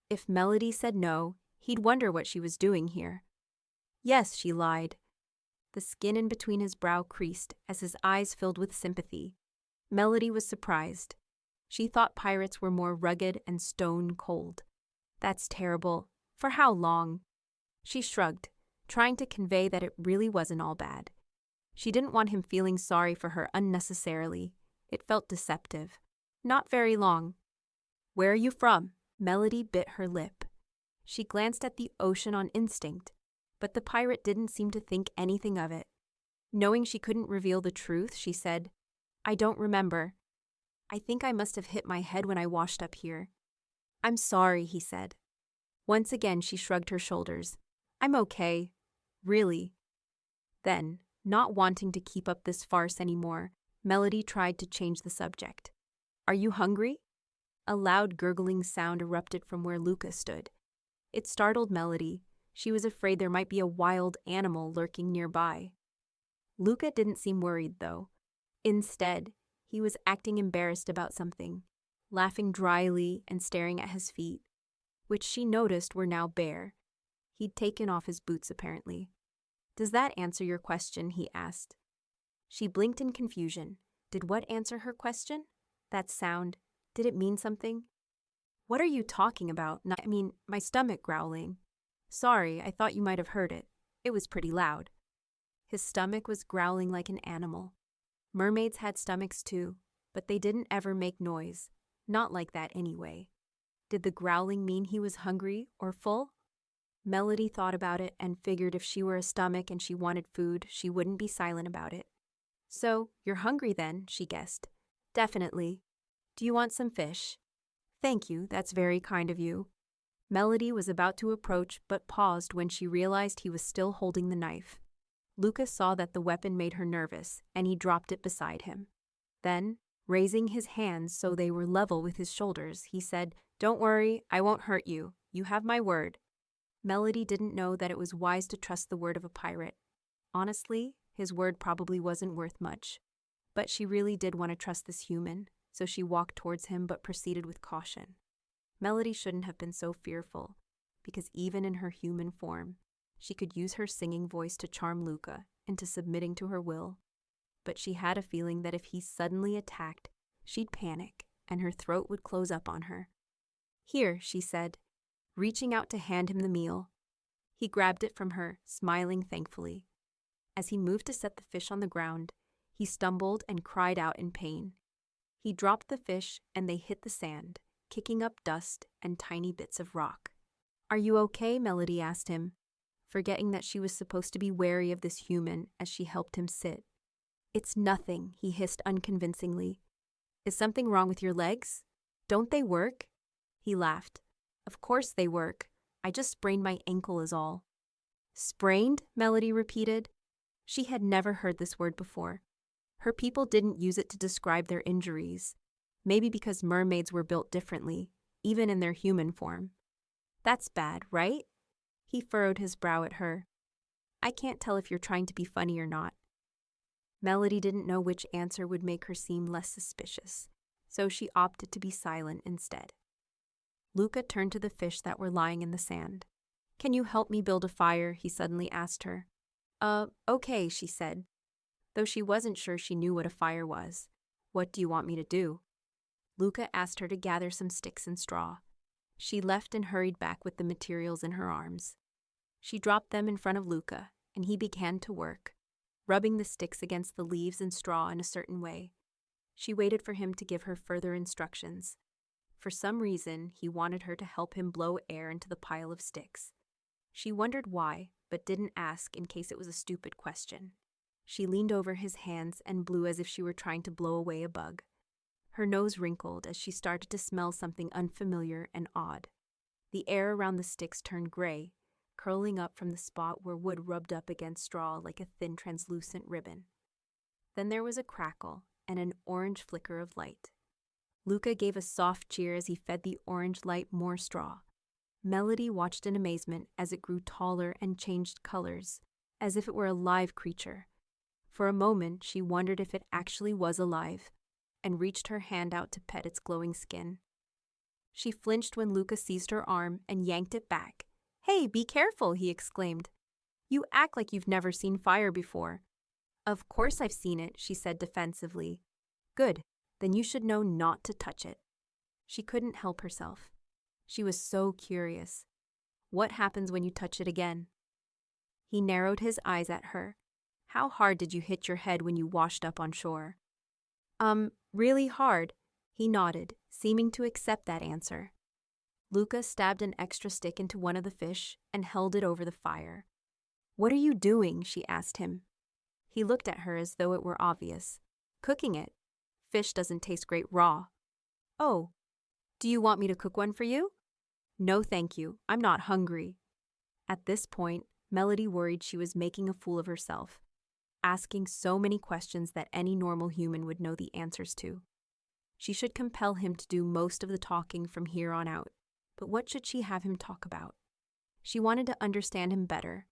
If Melody said no, he'd wonder what she was doing here. "Yes," she lied. The skin in between his brow creased as his eyes filled with sympathy. Melody was surprised. She thought pirates were more rugged and stone cold. "That's terrible. For how long?" She shrugged, trying to convey that it really wasn't all bad. She didn't want him feeling sorry for her unnecessarily. It felt deceptive. "Not very long." "Where are you from?" Melody bit her lip. She glanced at the ocean on instinct, but the pirate didn't seem to think anything of it. Knowing she couldn't reveal the truth, she said, "I don't remember. I think I must have hit my head when I washed up here." "I'm sorry," he said. Once again she shrugged her shoulders. "I'm okay. Really." Then, not wanting to keep up this farce anymore, Melody tried to change the subject. "Are you hungry?" A loud gurgling sound erupted from where Luca stood. It startled Melody. She was afraid there might be a wild animal lurking nearby. Luca didn't seem worried, though. Instead, he was acting embarrassed about something, laughing dryly and staring at his feet, which she noticed were now bare. He'd taken off his boots, apparently. "Does that answer your question?" he asked. She blinked in confusion. Did what answer her question? That sound. Did it mean something? "What are you talking about? My stomach growling." "Sorry, I thought you might have heard it. It was pretty loud." His stomach was growling like an animal. Mermaids had stomachs too, but they didn't ever make noise. Not like that anyway. Did the growling mean he was hungry or full? Melody thought about it and figured if she were a stomach and she wanted food, she wouldn't be silent about it. "So, you're hungry then," she guessed. "Definitely. Do you want some fish?" "Thank you, that's very kind of you." Melody was about to approach but paused when she realized he was still holding the knife. Luca saw that the weapon made her nervous, and he dropped it beside him. Then, raising his hands so they were level with his shoulders, he said, "Don't worry, I won't hurt you. You have my word." Melody didn't know that it was wise to trust the word of a pirate. Honestly, his word probably wasn't worth much. But she really did want to trust this human, so she walked towards him but proceeded with caution. Melody shouldn't have been so fearful, because even in her human form, she could use her singing voice to charm Luca into submitting to her will. But she had a feeling that if he suddenly attacked, she'd panic and her throat would close up on her. "Here," she said, reaching out to hand him the meal. He grabbed it from her, smiling thankfully. As he moved to set the fish on the ground, he stumbled and cried out in pain. He dropped the fish and they hit the sand, kicking up dust and tiny bits of rock. "Are you okay?" Melody asked him, forgetting that she was supposed to be wary of this human as she helped him sit. "It's nothing," he hissed unconvincingly. "Is something wrong with your legs? Don't they work?" He laughed. "Of course they work. I just sprained my ankle is all." "Sprained?" Melody repeated. She had never heard this word before. Her people didn't use it to describe their injuries, maybe because mermaids were built differently, even in their human form. "That's bad, right?" He furrowed his brow at her. "I can't tell if you're trying to be funny or not." Melody didn't know which answer would make her seem less suspicious, so she opted to be silent instead. Luca turned to the fish that were lying in the sand. "Can you help me build a fire?" he suddenly asked her. Okay," she said, though she wasn't sure she knew what a fire was. "What do you want me to do?" Luca asked her to gather some sticks and straw. She left and hurried back with the materials in her arms. She dropped them in front of Luca, and he began to work, rubbing the sticks against the leaves and straw in a certain way. She waited for him to give her further instructions. For some reason, he wanted her to help him blow air into the pile of sticks. She wondered why, but didn't ask in case it was a stupid question. She leaned over his hands and blew as if she were trying to blow away a bug. Her nose wrinkled as she started to smell something unfamiliar and odd. The air around the sticks turned gray, curling up from the spot where wood rubbed up against straw like a thin translucent ribbon. Then there was a crackle and an orange flicker of light. Luca gave a soft cheer as he fed the orange light more straw. Melody watched in amazement as it grew taller and changed colors, as if it were a live creature. For a moment, she wondered if it actually was alive, and reached her hand out to pet its glowing skin. She flinched when Luca seized her arm and yanked it back. "Hey, be careful," he exclaimed. "You act like you've never seen fire before." "Of course I've seen it," she said defensively. "Good, then you should know not to touch it." She couldn't help herself. She was so curious. What happens when you touch it again? He narrowed his eyes at her. "How hard did you hit your head when you washed up on shore?" Really hard," he nodded, seeming to accept that answer. Luca stabbed an extra stick into one of the fish and held it over the fire. "What are you doing?" she asked him. He looked at her as though it were obvious. "Cooking it. Fish doesn't taste great raw." "Oh, do you want me to cook one for you?" "No, thank you. I'm not hungry." At this point, Melody worried she was making a fool of herself, asking so many questions that any normal human would know the answers to. She should compel him to do most of the talking from here on out, but what should she have him talk about? She wanted to understand him better,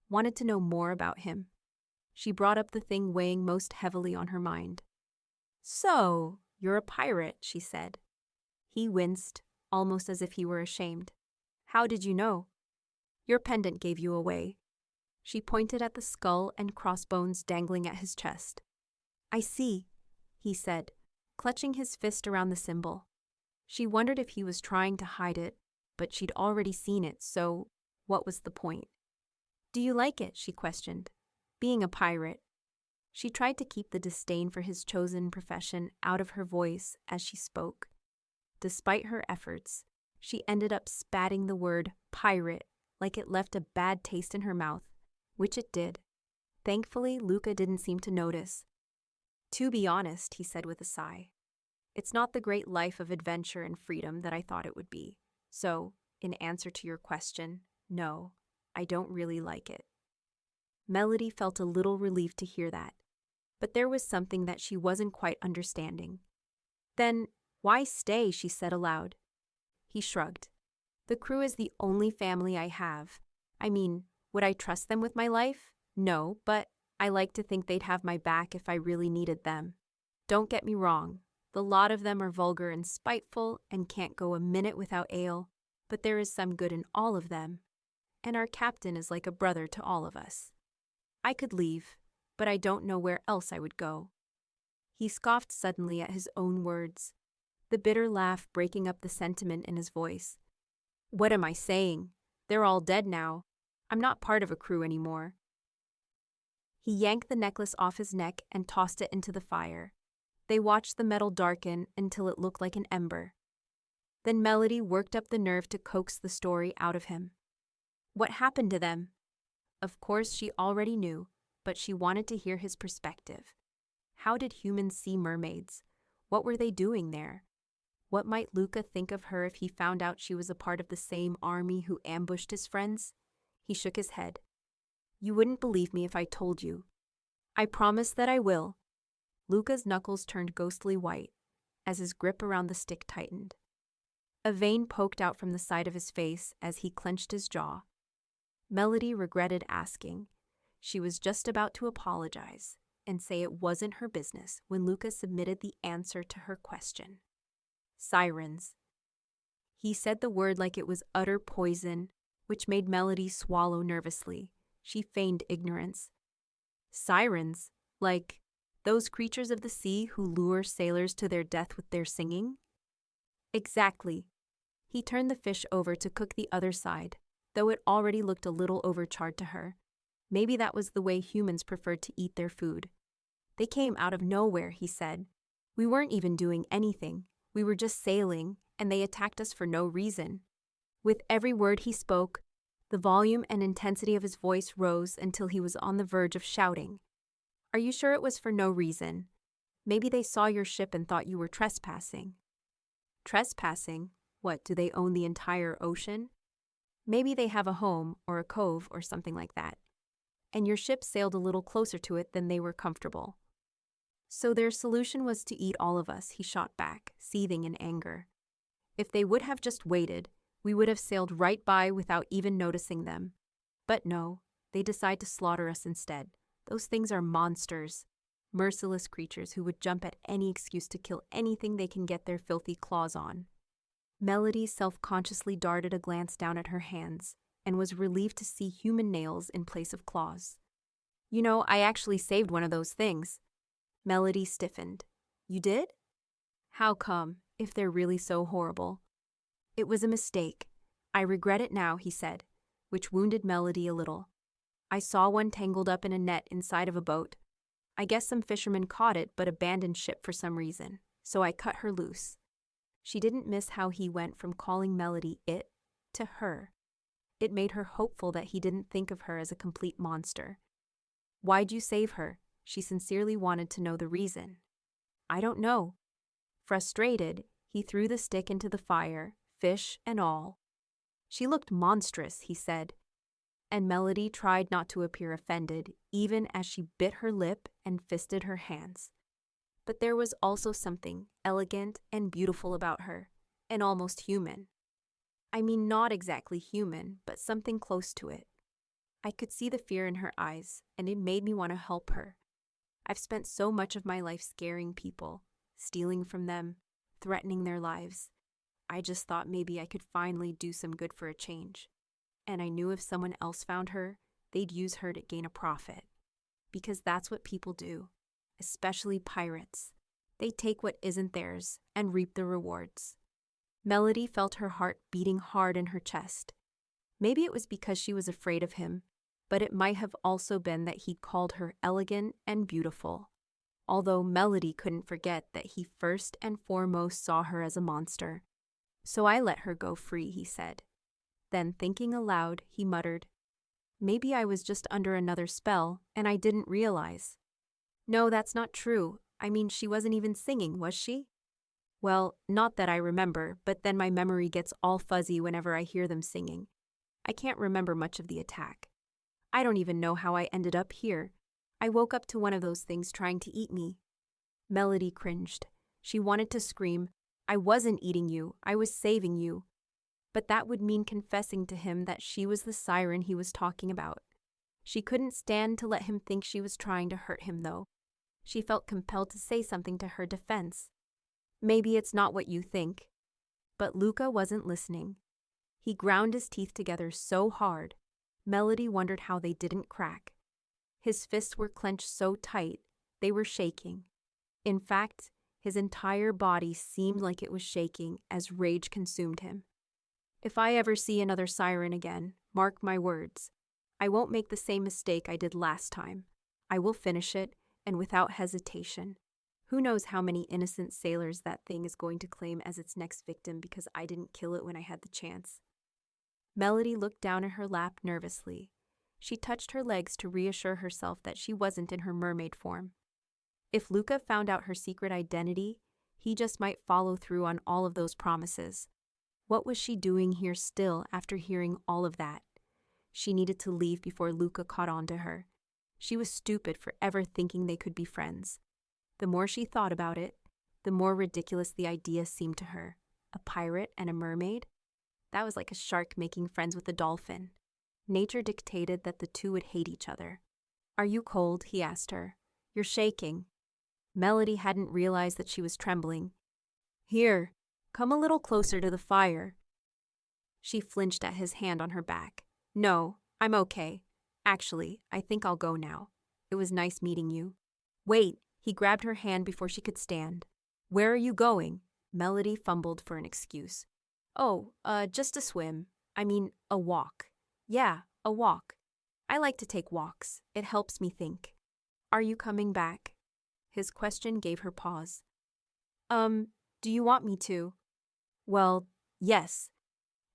wanted to know more about him. She brought up the thing weighing most heavily on her mind. "So, you're a pirate," she said. He winced, almost as if he were ashamed. "How did you know?" "Your pendant gave you away." She pointed at the skull and crossbones dangling at his chest. "I see," he said, clutching his fist around the symbol. She wondered if he was trying to hide it, but she'd already seen it, so what was the point? "Do you like it?" she questioned. "Being a pirate." She tried to keep the disdain for his chosen profession out of her voice as she spoke. Despite her efforts, she ended up spatting the word pirate like it left a bad taste in her mouth, which it did. Thankfully, Luca didn't seem to notice. "To be honest," he said with a sigh, "it's not the great life of adventure and freedom that I thought it would be. So, in answer to your question, no, I don't really like it." Melody felt a little relieved to hear that, but there was something that she wasn't quite understanding. Then, why stay? She said aloud. He shrugged. The crew is the only family I have. I mean, would I trust them with my life? No, but I like to think they'd have my back if I really needed them. Don't get me wrong, the lot of them are vulgar and spiteful and can't go a minute without ale, but there is some good in all of them, and our captain is like a brother to all of us. I could leave, but I don't know where else I would go. He scoffed suddenly at his own words, the bitter laugh breaking up the sentiment in his voice. What am I saying? They're all dead now. I'm not part of a crew anymore. He yanked the necklace off his neck and tossed it into the fire. They watched the metal darken until it looked like an ember. Then Melody worked up the nerve to coax the story out of him. What happened to them? Of course, she already knew, but she wanted to hear his perspective. How did humans see mermaids? What were they doing there? What might Luca think of her if he found out she was a part of the same army who ambushed his friends? He shook his head. You wouldn't believe me if I told you. I promise that I will. Luca's knuckles turned ghostly white as his grip around the stick tightened. A vein poked out from the side of his face as he clenched his jaw. Melody regretted asking. She was just about to apologize and say it wasn't her business when Luca submitted the answer to her question. Sirens. He said the word like it was utter poison, which made Melody swallow nervously. She feigned ignorance. Sirens? Like those creatures of the sea who lure sailors to their death with their singing? Exactly. He turned the fish over to cook the other side, though it already looked a little overcharred to her. Maybe that was the way humans preferred to eat their food. They came out of nowhere, he said. We weren't even doing anything. We were just sailing, and they attacked us for no reason. With every word he spoke, the volume and intensity of his voice rose until he was on the verge of shouting. Are you sure it was for no reason? Maybe they saw your ship and thought you were trespassing. Trespassing? What, do they own the entire ocean? Maybe they have a home or a cove or something like that. And your ship sailed a little closer to it than they were comfortable. So their solution was to eat all of us, he shot back, seething in anger. If they would have just waited, we would have sailed right by without even noticing them. But no, they decide to slaughter us instead. Those things are monsters, merciless creatures who would jump at any excuse to kill anything they can get their filthy claws on. Melody self-consciously darted a glance down at her hands and was relieved to see human nails in place of claws. You know, I actually saved one of those things. Melody stiffened. You did? How come, if they're really so horrible? It was a mistake. I regret it now, he said, which wounded Melody a little. I saw one tangled up in a net inside of a boat. I guess some fishermen caught it but abandoned ship for some reason, so I cut her loose. She didn't miss how he went from calling Melody it to her. It made her hopeful that he didn't think of her as a complete monster. Why'd you save her? She sincerely wanted to know the reason. I don't know. Frustrated, he threw the stick into the fire, fish and all. She looked monstrous, he said, and Melody tried not to appear offended, even as she bit her lip and fisted her hands. But there was also something elegant and beautiful about her, and almost human. I mean, not exactly human, but something close to it. I could see the fear in her eyes, and it made me want to help her. I've spent so much of my life scaring people, stealing from them, threatening their lives. I just thought maybe I could finally do some good for a change. And I knew if someone else found her, they'd use her to gain a profit. Because that's what people do, especially pirates. They take what isn't theirs and reap the rewards. Melody felt her heart beating hard in her chest. Maybe it was because she was afraid of him, but it might have also been that he'd called her elegant and beautiful. Although Melody couldn't forget that he first and foremost saw her as a monster. So I let her go free, he said. Then, thinking aloud, he muttered, Maybe I was just under another spell, and I didn't realize. No, that's not true. I mean, she wasn't even singing, was she? Well, not that I remember, but then my memory gets all fuzzy whenever I hear them singing. I can't remember much of the attack. I don't even know how I ended up here. I woke up to one of those things trying to eat me. Melody cringed. She wanted to scream, I wasn't eating you, I was saving you. But that would mean confessing to him that she was the siren he was talking about. She couldn't stand to let him think she was trying to hurt him, though. She felt compelled to say something to her defense. Maybe it's not what you think. But Luca wasn't listening. He ground his teeth together so hard, Melody wondered how they didn't crack. His fists were clenched so tight, they were shaking. In fact, his entire body seemed like it was shaking as rage consumed him. If I ever see another siren again, mark my words, I won't make the same mistake I did last time. I will finish it, and without hesitation. Who knows how many innocent sailors that thing is going to claim as its next victim because I didn't kill it when I had the chance. Melody looked down at her lap nervously. She touched her legs to reassure herself that she wasn't in her mermaid form. If Luca found out her secret identity, he just might follow through on all of those promises. What was she doing here still after hearing all of that? She needed to leave before Luca caught on to her. She was stupid for ever thinking they could be friends. The more she thought about it, the more ridiculous the idea seemed to her. A pirate and a mermaid? That was like a shark making friends with a dolphin. Nature dictated that the two would hate each other. Are you cold? He asked her. You're shaking. Melody hadn't realized that she was trembling. Here, come a little closer to the fire. She flinched at his hand on her back. No, I'm okay. Actually, I think I'll go now. It was nice meeting you. Wait, he grabbed her hand before she could stand. Where are you going? Melody fumbled for an excuse. Oh, just a swim. I mean, a walk. Yeah, a walk. I like to take walks. It helps me think. Are you coming back? His question gave her pause. Do you want me to? Well, yes.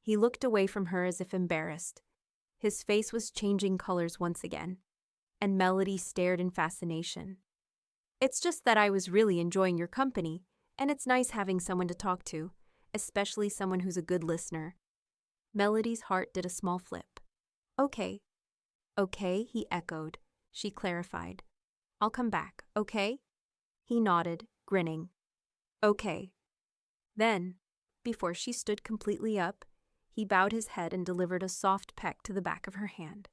He looked away from her as if embarrassed. His face was changing colors once again, and Melody stared in fascination. It's just that I was really enjoying your company, and it's nice having someone to talk to, especially someone who's a good listener. Melody's heart did a small flip. Okay. Okay, he echoed. She clarified. I'll come back, okay? He nodded, grinning. Okay. Then, before she stood completely up, he bowed his head and delivered a soft peck to the back of her hand.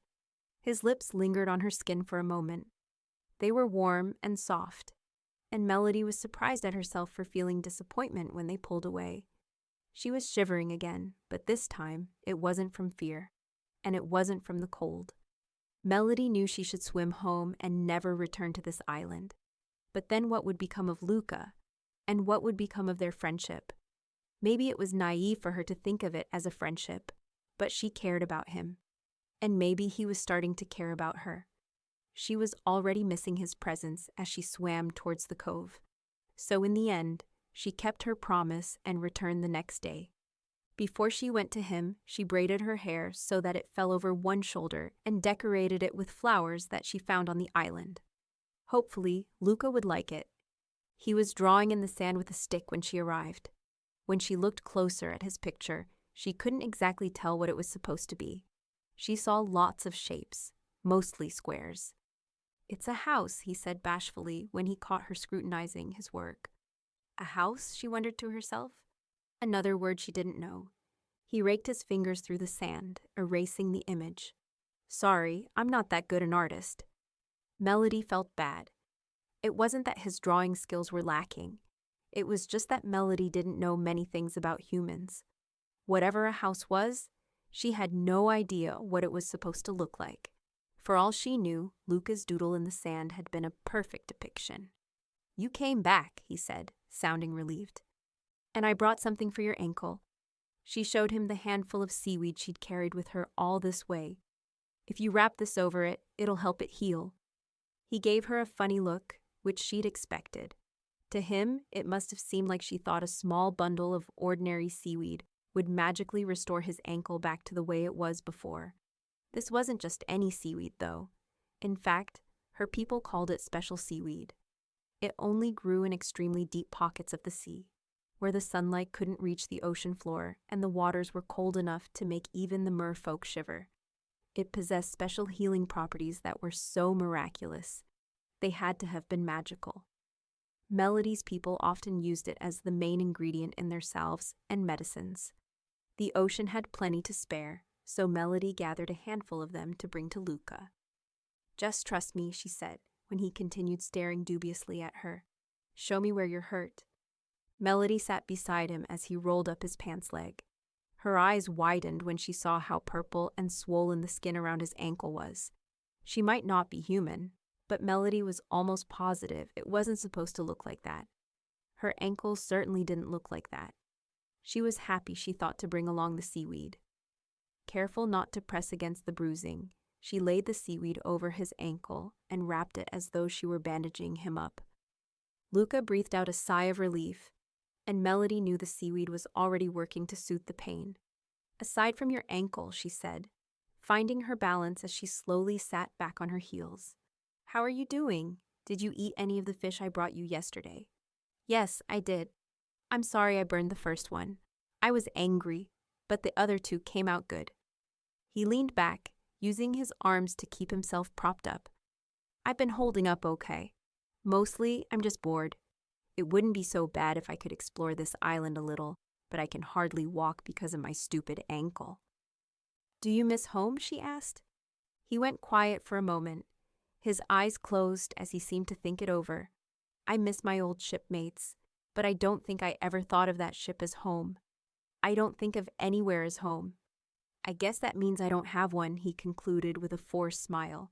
His lips lingered on her skin for a moment. They were warm and soft, and Melody was surprised at herself for feeling disappointment when they pulled away. She was shivering again, but this time it wasn't from fear, and it wasn't from the cold. Melody knew she should swim home and never return to this island. But then what would become of Luca? And what would become of their friendship? Maybe it was naive for her to think of it as a friendship, but she cared about him. And maybe he was starting to care about her. She was already missing his presence as she swam towards the cove. So in the end, she kept her promise and returned the next day. Before she went to him, she braided her hair so that it fell over one shoulder and decorated it with flowers that she found on the island. Hopefully, Luca would like it. He was drawing in the sand with a stick when she arrived. When she looked closer at his picture, she couldn't exactly tell what it was supposed to be. She saw lots of shapes, mostly squares. It's a house, he said bashfully when he caught her scrutinizing his work. A house, she wondered to herself. Another word she didn't know. He raked his fingers through the sand, erasing the image. Sorry, I'm not that good an artist. Melody felt bad. It wasn't that his drawing skills were lacking. It was just that Melody didn't know many things about humans. Whatever a house was, she had no idea what it was supposed to look like. For all she knew, Luca's doodle in the sand had been a perfect depiction. You came back, he said, sounding relieved. And I brought something for your ankle. She showed him the handful of seaweed she'd carried with her all this way. If you wrap this over it, it'll help it heal. He gave her a funny look, which she'd expected. To him, it must have seemed like she thought a small bundle of ordinary seaweed would magically restore his ankle back to the way it was before. This wasn't just any seaweed, though. In fact, her people called it special seaweed. It only grew in extremely deep pockets of the sea, where the sunlight couldn't reach the ocean floor and the waters were cold enough to make even the merfolk shiver. It possessed special healing properties that were so miraculous. They had to have been magical. Melody's people often used it as the main ingredient in their salves and medicines. The ocean had plenty to spare, so Melody gathered a handful of them to bring to Luca. "Just trust me," she said, when he continued staring dubiously at her. "Show me where you're hurt." Melody sat beside him as he rolled up his pants leg. Her eyes widened when she saw how purple and swollen the skin around his ankle was. She might not be human, but Melody was almost positive it wasn't supposed to look like that. Her ankles certainly didn't look like that. She was happy she thought to bring along the seaweed. Careful not to press against the bruising, she laid the seaweed over his ankle and wrapped it as though she were bandaging him up. Luca breathed out a sigh of relief, and Melody knew the seaweed was already working to soothe the pain. "Aside from your ankle," she said, finding her balance as she slowly sat back on her heels. "How are you doing? Did you eat any of the fish I brought you yesterday?" "Yes, I did. I'm sorry I burned the first one. I was angry, but the other two came out good." He leaned back, using his arms to keep himself propped up. "I've been holding up okay. Mostly, I'm just bored. It wouldn't be so bad if I could explore this island a little, but I can hardly walk because of my stupid ankle." "Do you miss home?" she asked. He went quiet for a moment. His eyes closed as he seemed to think it over. "I miss my old shipmates, but I don't think I ever thought of that ship as home. I don't think of anywhere as home. I guess that means I don't have one," he concluded with a forced smile.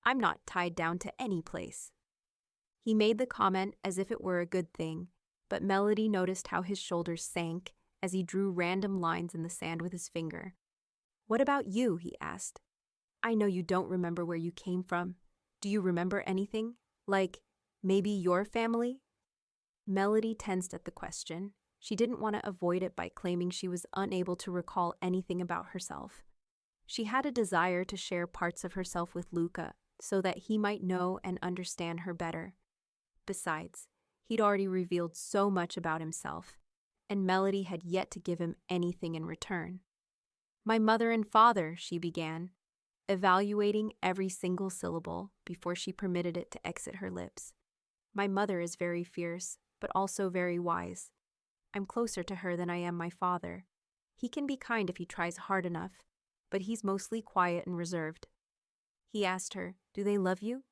"I'm not tied down to any place." He made the comment as if it were a good thing, but Melody noticed how his shoulders sank as he drew random lines in the sand with his finger. "What about you?" he asked. "I know you don't remember where you came from. Do you remember anything? Like, maybe your family?" Melody tensed at the question. She didn't want to avoid it by claiming she was unable to recall anything about herself. She had a desire to share parts of herself with Luca so that he might know and understand her better. Besides, he'd already revealed so much about himself, and Melody had yet to give him anything in return. "My mother and father," she began, evaluating every single syllable before she permitted it to exit her lips. "My mother is very fierce, but also very wise. I'm closer to her than I am my father. He can be kind if he tries hard enough, but he's mostly quiet and reserved." He asked her, "Do they love you?"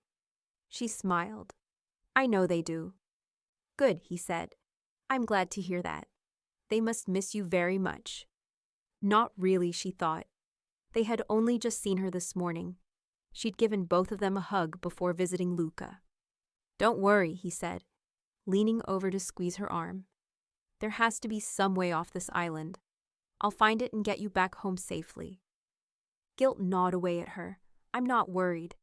She smiled. "I know they do." "Good," he said. "I'm glad to hear that. They must miss you very much." Not really, she thought. They had only just seen her this morning. She'd given both of them a hug before visiting Luca. "Don't worry," he said, leaning over to squeeze her arm. "There has to be some way off this island. I'll find it and get you back home safely." Guilt gnawed away at her. "I'm not worried.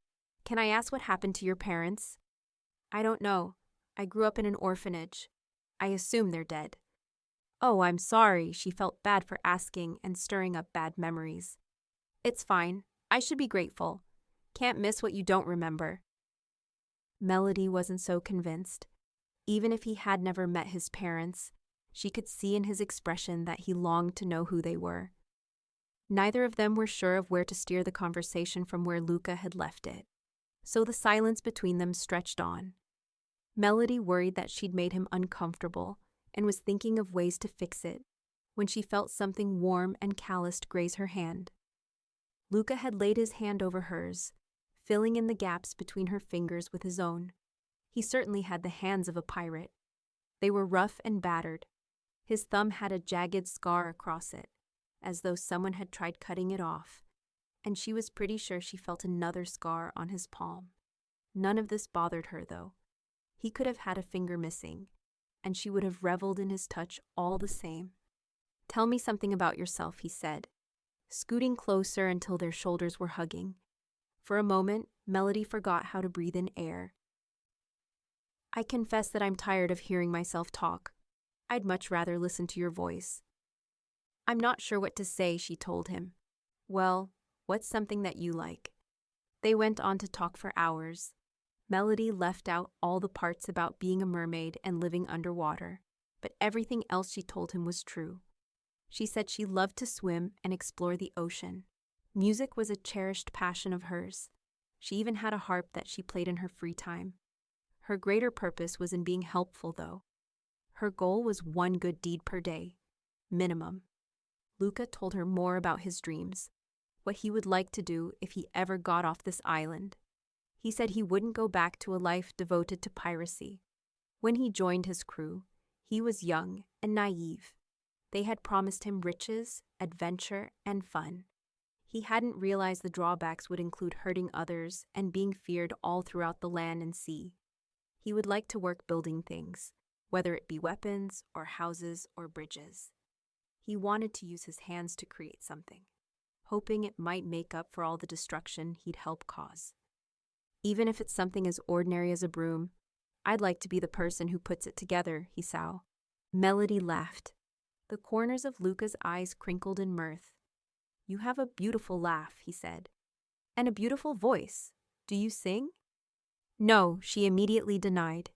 Can I ask what happened to your parents?" "I don't know. I grew up in an orphanage. I assume they're dead." "Oh, I'm sorry." She felt bad for asking and stirring up bad memories. "It's fine. I should be grateful. Can't miss what you don't remember." Melody wasn't so convinced. Even if he had never met his parents, she could see in his expression that he longed to know who they were. Neither of them were sure of where to steer the conversation from where Luca had left it, so the silence between them stretched on. Melody worried that she'd made him uncomfortable and was thinking of ways to fix it when she felt something warm and calloused graze her hand. Luca had laid his hand over hers, filling in the gaps between her fingers with his own. He certainly had the hands of a pirate. They were rough and battered. His thumb had a jagged scar across it, as though someone had tried cutting it off, and she was pretty sure she felt another scar on his palm. None of this bothered her, though. He could have had a finger missing, and she would have reveled in his touch all the same. "Tell me something about yourself," he said, scooting closer until their shoulders were hugging. For a moment, Melody forgot how to breathe in air. "I confess that I'm tired of hearing myself talk. I'd much rather listen to your voice." "I'm not sure what to say," she told him. "Well, what's something that you like?" They went on to talk for hours. Melody left out all the parts about being a mermaid and living underwater, but everything else she told him was true. She said she loved to swim and explore the ocean. Music was a cherished passion of hers. She even had a harp that she played in her free time. Her greater purpose was in being helpful, though. Her goal was one good deed per day, minimum. Luca told her more about his dreams, what he would like to do if he ever got off this island. He said he wouldn't go back to a life devoted to piracy. When he joined his crew, he was young and naive. They had promised him riches, adventure, and fun. He hadn't realized the drawbacks would include hurting others and being feared all throughout the land and sea. He would like to work building things, whether it be weapons or houses or bridges. He wanted to use his hands to create something, hoping it might make up for all the destruction he'd helped cause. Even if it's something as ordinary as a broom, I'd like to be the person who puts it together, he said. Melody laughed. The corners of Luca's eyes crinkled in mirth. You have a beautiful laugh, he said. And a beautiful voice. Do you sing? No, she immediately denied.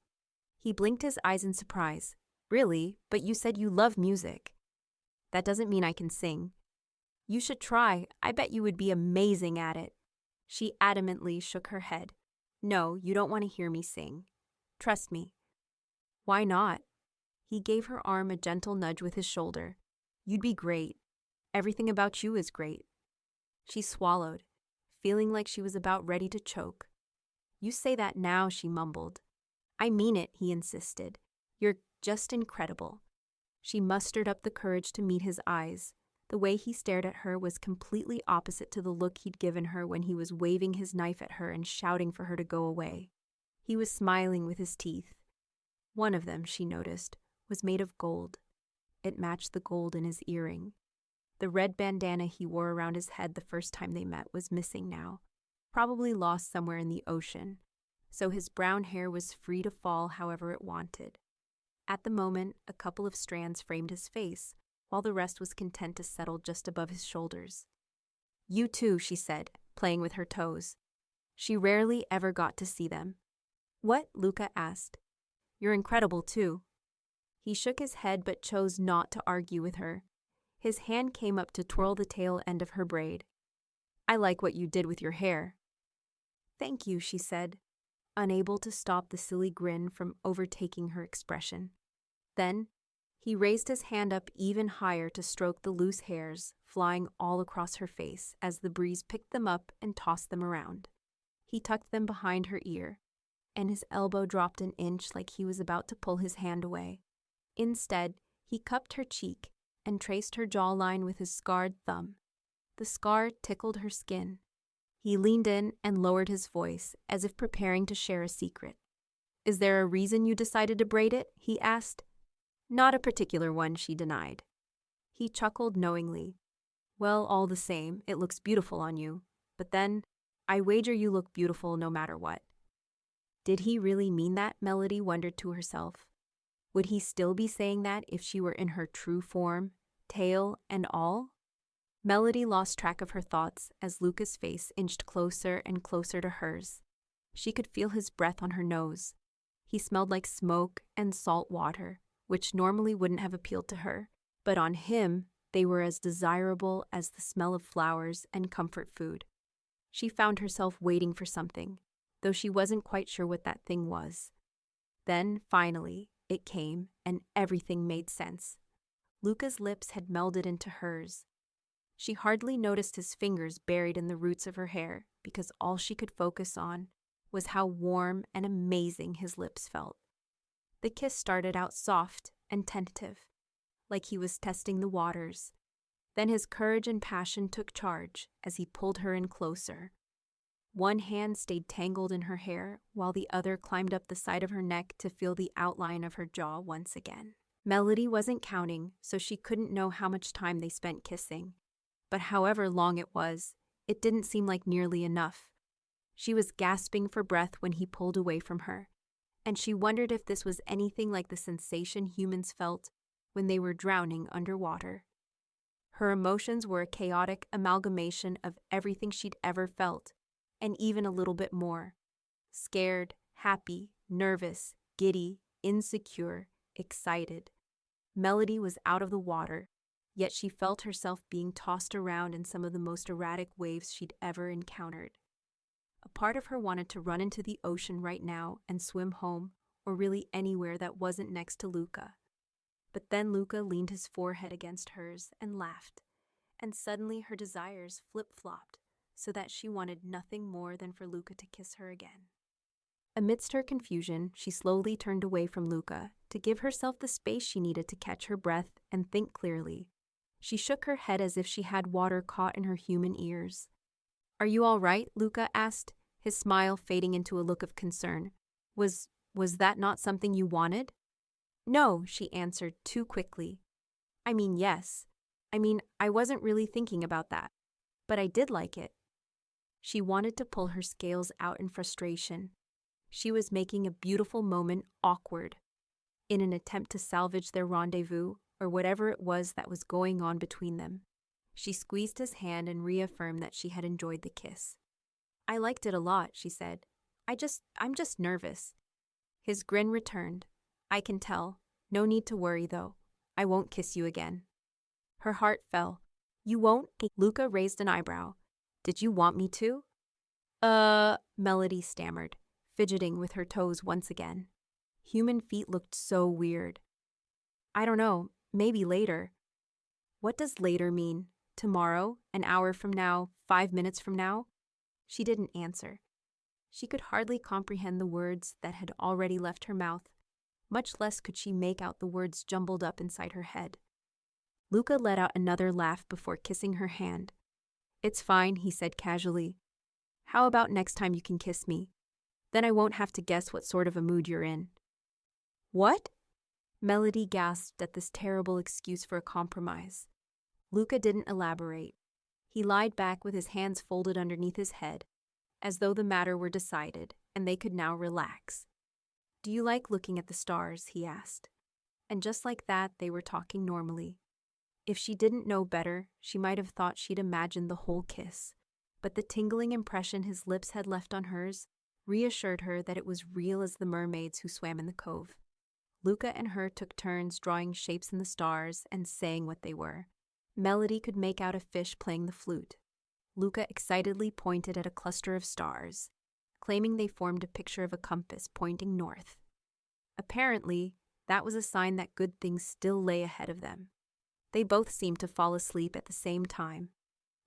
He blinked his eyes in surprise. Really? But you said you love music. That doesn't mean I can sing. You should try. I bet you would be amazing at it. She adamantly shook her head. No, you don't want to hear me sing. Trust me. Why not? He gave her arm a gentle nudge with his shoulder. You'd be great. Everything about you is great. She swallowed, feeling like she was about ready to choke. You say that now, she mumbled. I mean it, he insisted. You're just incredible. She mustered up the courage to meet his eyes. The way he stared at her was completely opposite to the look he'd given her when he was waving his knife at her and shouting for her to go away. He was smiling with his teeth. One of them, she noticed, was made of gold. It matched the gold in his earring. The red bandana he wore around his head the first time they met was missing now, probably lost somewhere in the ocean, so his brown hair was free to fall however it wanted. At the moment, a couple of strands framed his face, while the rest was content to settle just above his shoulders. You too, she said, playing with her toes. She rarely ever got to see them. What? Luca asked. You're incredible too. He shook his head but chose not to argue with her. His hand came up to twirl the tail end of her braid. I like what you did with your hair. Thank you, she said, unable to stop the silly grin from overtaking her expression. Then, he raised his hand up even higher to stroke the loose hairs flying all across her face as the breeze picked them up and tossed them around. He tucked them behind her ear, and his elbow dropped an inch like he was about to pull his hand away. Instead, he cupped her cheek and traced her jawline with his scarred thumb. The scar tickled her skin. He leaned in and lowered his voice, as if preparing to share a secret. Is there a reason you decided to braid it? He asked. Not a particular one, she denied. He chuckled knowingly. Well, all the same, it looks beautiful on you. But then, I wager you look beautiful no matter what. Did he really mean that? Melody wondered to herself. Would he still be saying that if she were in her true form, tail and all? Melody lost track of her thoughts as Luca's face inched closer and closer to hers. She could feel his breath on her nose. He smelled like smoke and salt water, which normally wouldn't have appealed to her, but on him they were as desirable as the smell of flowers and comfort food. She found herself waiting for something, though she wasn't quite sure what that thing was. Then, finally, it came, and everything made sense. Luca's lips had melded into hers. She hardly noticed his fingers buried in the roots of her hair because all she could focus on was how warm and amazing his lips felt. The kiss started out soft and tentative, like he was testing the waters. Then his courage and passion took charge as he pulled her in closer. One hand stayed tangled in her hair, while the other climbed up the side of her neck to feel the outline of her jaw once again. Melody wasn't counting, so she couldn't know how much time they spent kissing. But however long it was, it didn't seem like nearly enough. She was gasping for breath when he pulled away from her, and she wondered if this was anything like the sensation humans felt when they were drowning underwater. Her emotions were a chaotic amalgamation of everything she'd ever felt, and even a little bit more. Scared, happy, nervous, giddy, insecure, excited. Melody was out of the water, yet she felt herself being tossed around in some of the most erratic waves she'd ever encountered. A part of her wanted to run into the ocean right now and swim home, or really anywhere that wasn't next to Luca. But then Luca leaned his forehead against hers and laughed, and suddenly her desires flip-flopped so that she wanted nothing more than for Luca to kiss her again. Amidst her confusion, she slowly turned away from Luca to give herself the space she needed to catch her breath and think clearly. She shook her head as if she had water caught in her human ears. "Are you all right?" Luca asked, his smile fading into a look of concern. Was that not something you wanted?" "No," she answered too quickly. Yes. I wasn't really thinking about that. But I did like it." She wanted to pull her scales out in frustration. She was making a beautiful moment awkward. In an attempt to salvage their rendezvous, or whatever it was that was going on between them, she squeezed his hand and reaffirmed that she had enjoyed the kiss. "I liked it a lot," she said. I'm just nervous." His grin returned. "I can tell. No need to worry, though. I won't kiss you again." Her heart fell. "You won't?" Luca raised an eyebrow. "Did you want me to?" Melody stammered, fidgeting with her toes once again. Human feet looked so weird. "I don't know. Maybe later." "What does later mean? Tomorrow? An hour from now? 5 minutes from now?" She didn't answer. She could hardly comprehend the words that had already left her mouth. Much less could she make out the words jumbled up inside her head. Luca let out another laugh before kissing her hand. "It's fine," he said casually. "How about next time you can kiss me? Then I won't have to guess what sort of a mood you're in." "What?" Melody gasped at this terrible excuse for a compromise. Luca didn't elaborate. He lied back with his hands folded underneath his head, as though the matter were decided and they could now relax. "Do you like looking at the stars?" he asked. And just like that, they were talking normally. If she didn't know better, she might have thought she'd imagined the whole kiss, but the tingling impression his lips had left on hers reassured her that it was real as the mermaids who swam in the cove. Luca and her took turns drawing shapes in the stars and saying what they were. Melody could make out a fish playing the flute. Luca excitedly pointed at a cluster of stars, claiming they formed a picture of a compass pointing north. Apparently, that was a sign that good things still lay ahead of them. They both seemed to fall asleep at the same time.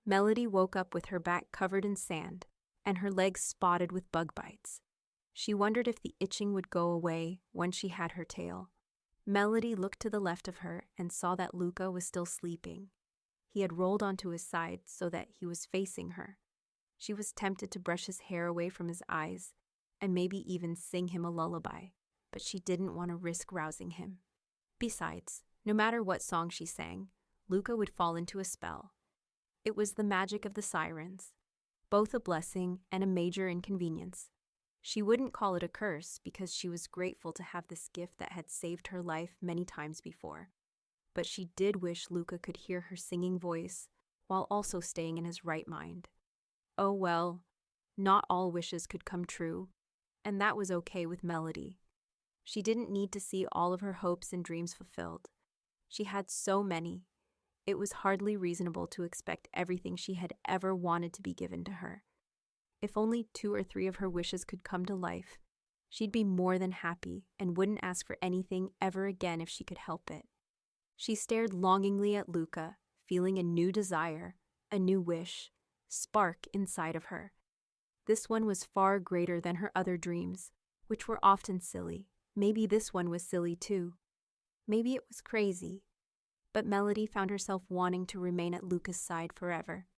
Melody woke up with her back covered in sand and her legs spotted with bug bites. She wondered if the itching would go away once she had her tail. Melody looked to the left of her and saw that Luca was still sleeping. He had rolled onto his side so that he was facing her. She was tempted to brush his hair away from his eyes and maybe even sing him a lullaby, but she didn't want to risk rousing him. Besides, no matter what song she sang, Luca would fall into a spell. It was the magic of the Sirens, both a blessing and a major inconvenience. She wouldn't call it a curse because she was grateful to have this gift that had saved her life many times before. But she did wish Luca could hear her singing voice while also staying in his right mind. Oh well, not all wishes could come true, and that was okay with Melody. She didn't need to see all of her hopes and dreams fulfilled. She had so many. It was hardly reasonable to expect everything she had ever wanted to be given to her. If only 2 or 3 of her wishes could come to life, she'd be more than happy and wouldn't ask for anything ever again if she could help it. She stared longingly at Luca, feeling a new desire, a new wish, spark inside of her. This one was far greater than her other dreams, which were often silly. Maybe this one was silly too. Maybe it was crazy. But Melody found herself wanting to remain at Luca's side forever.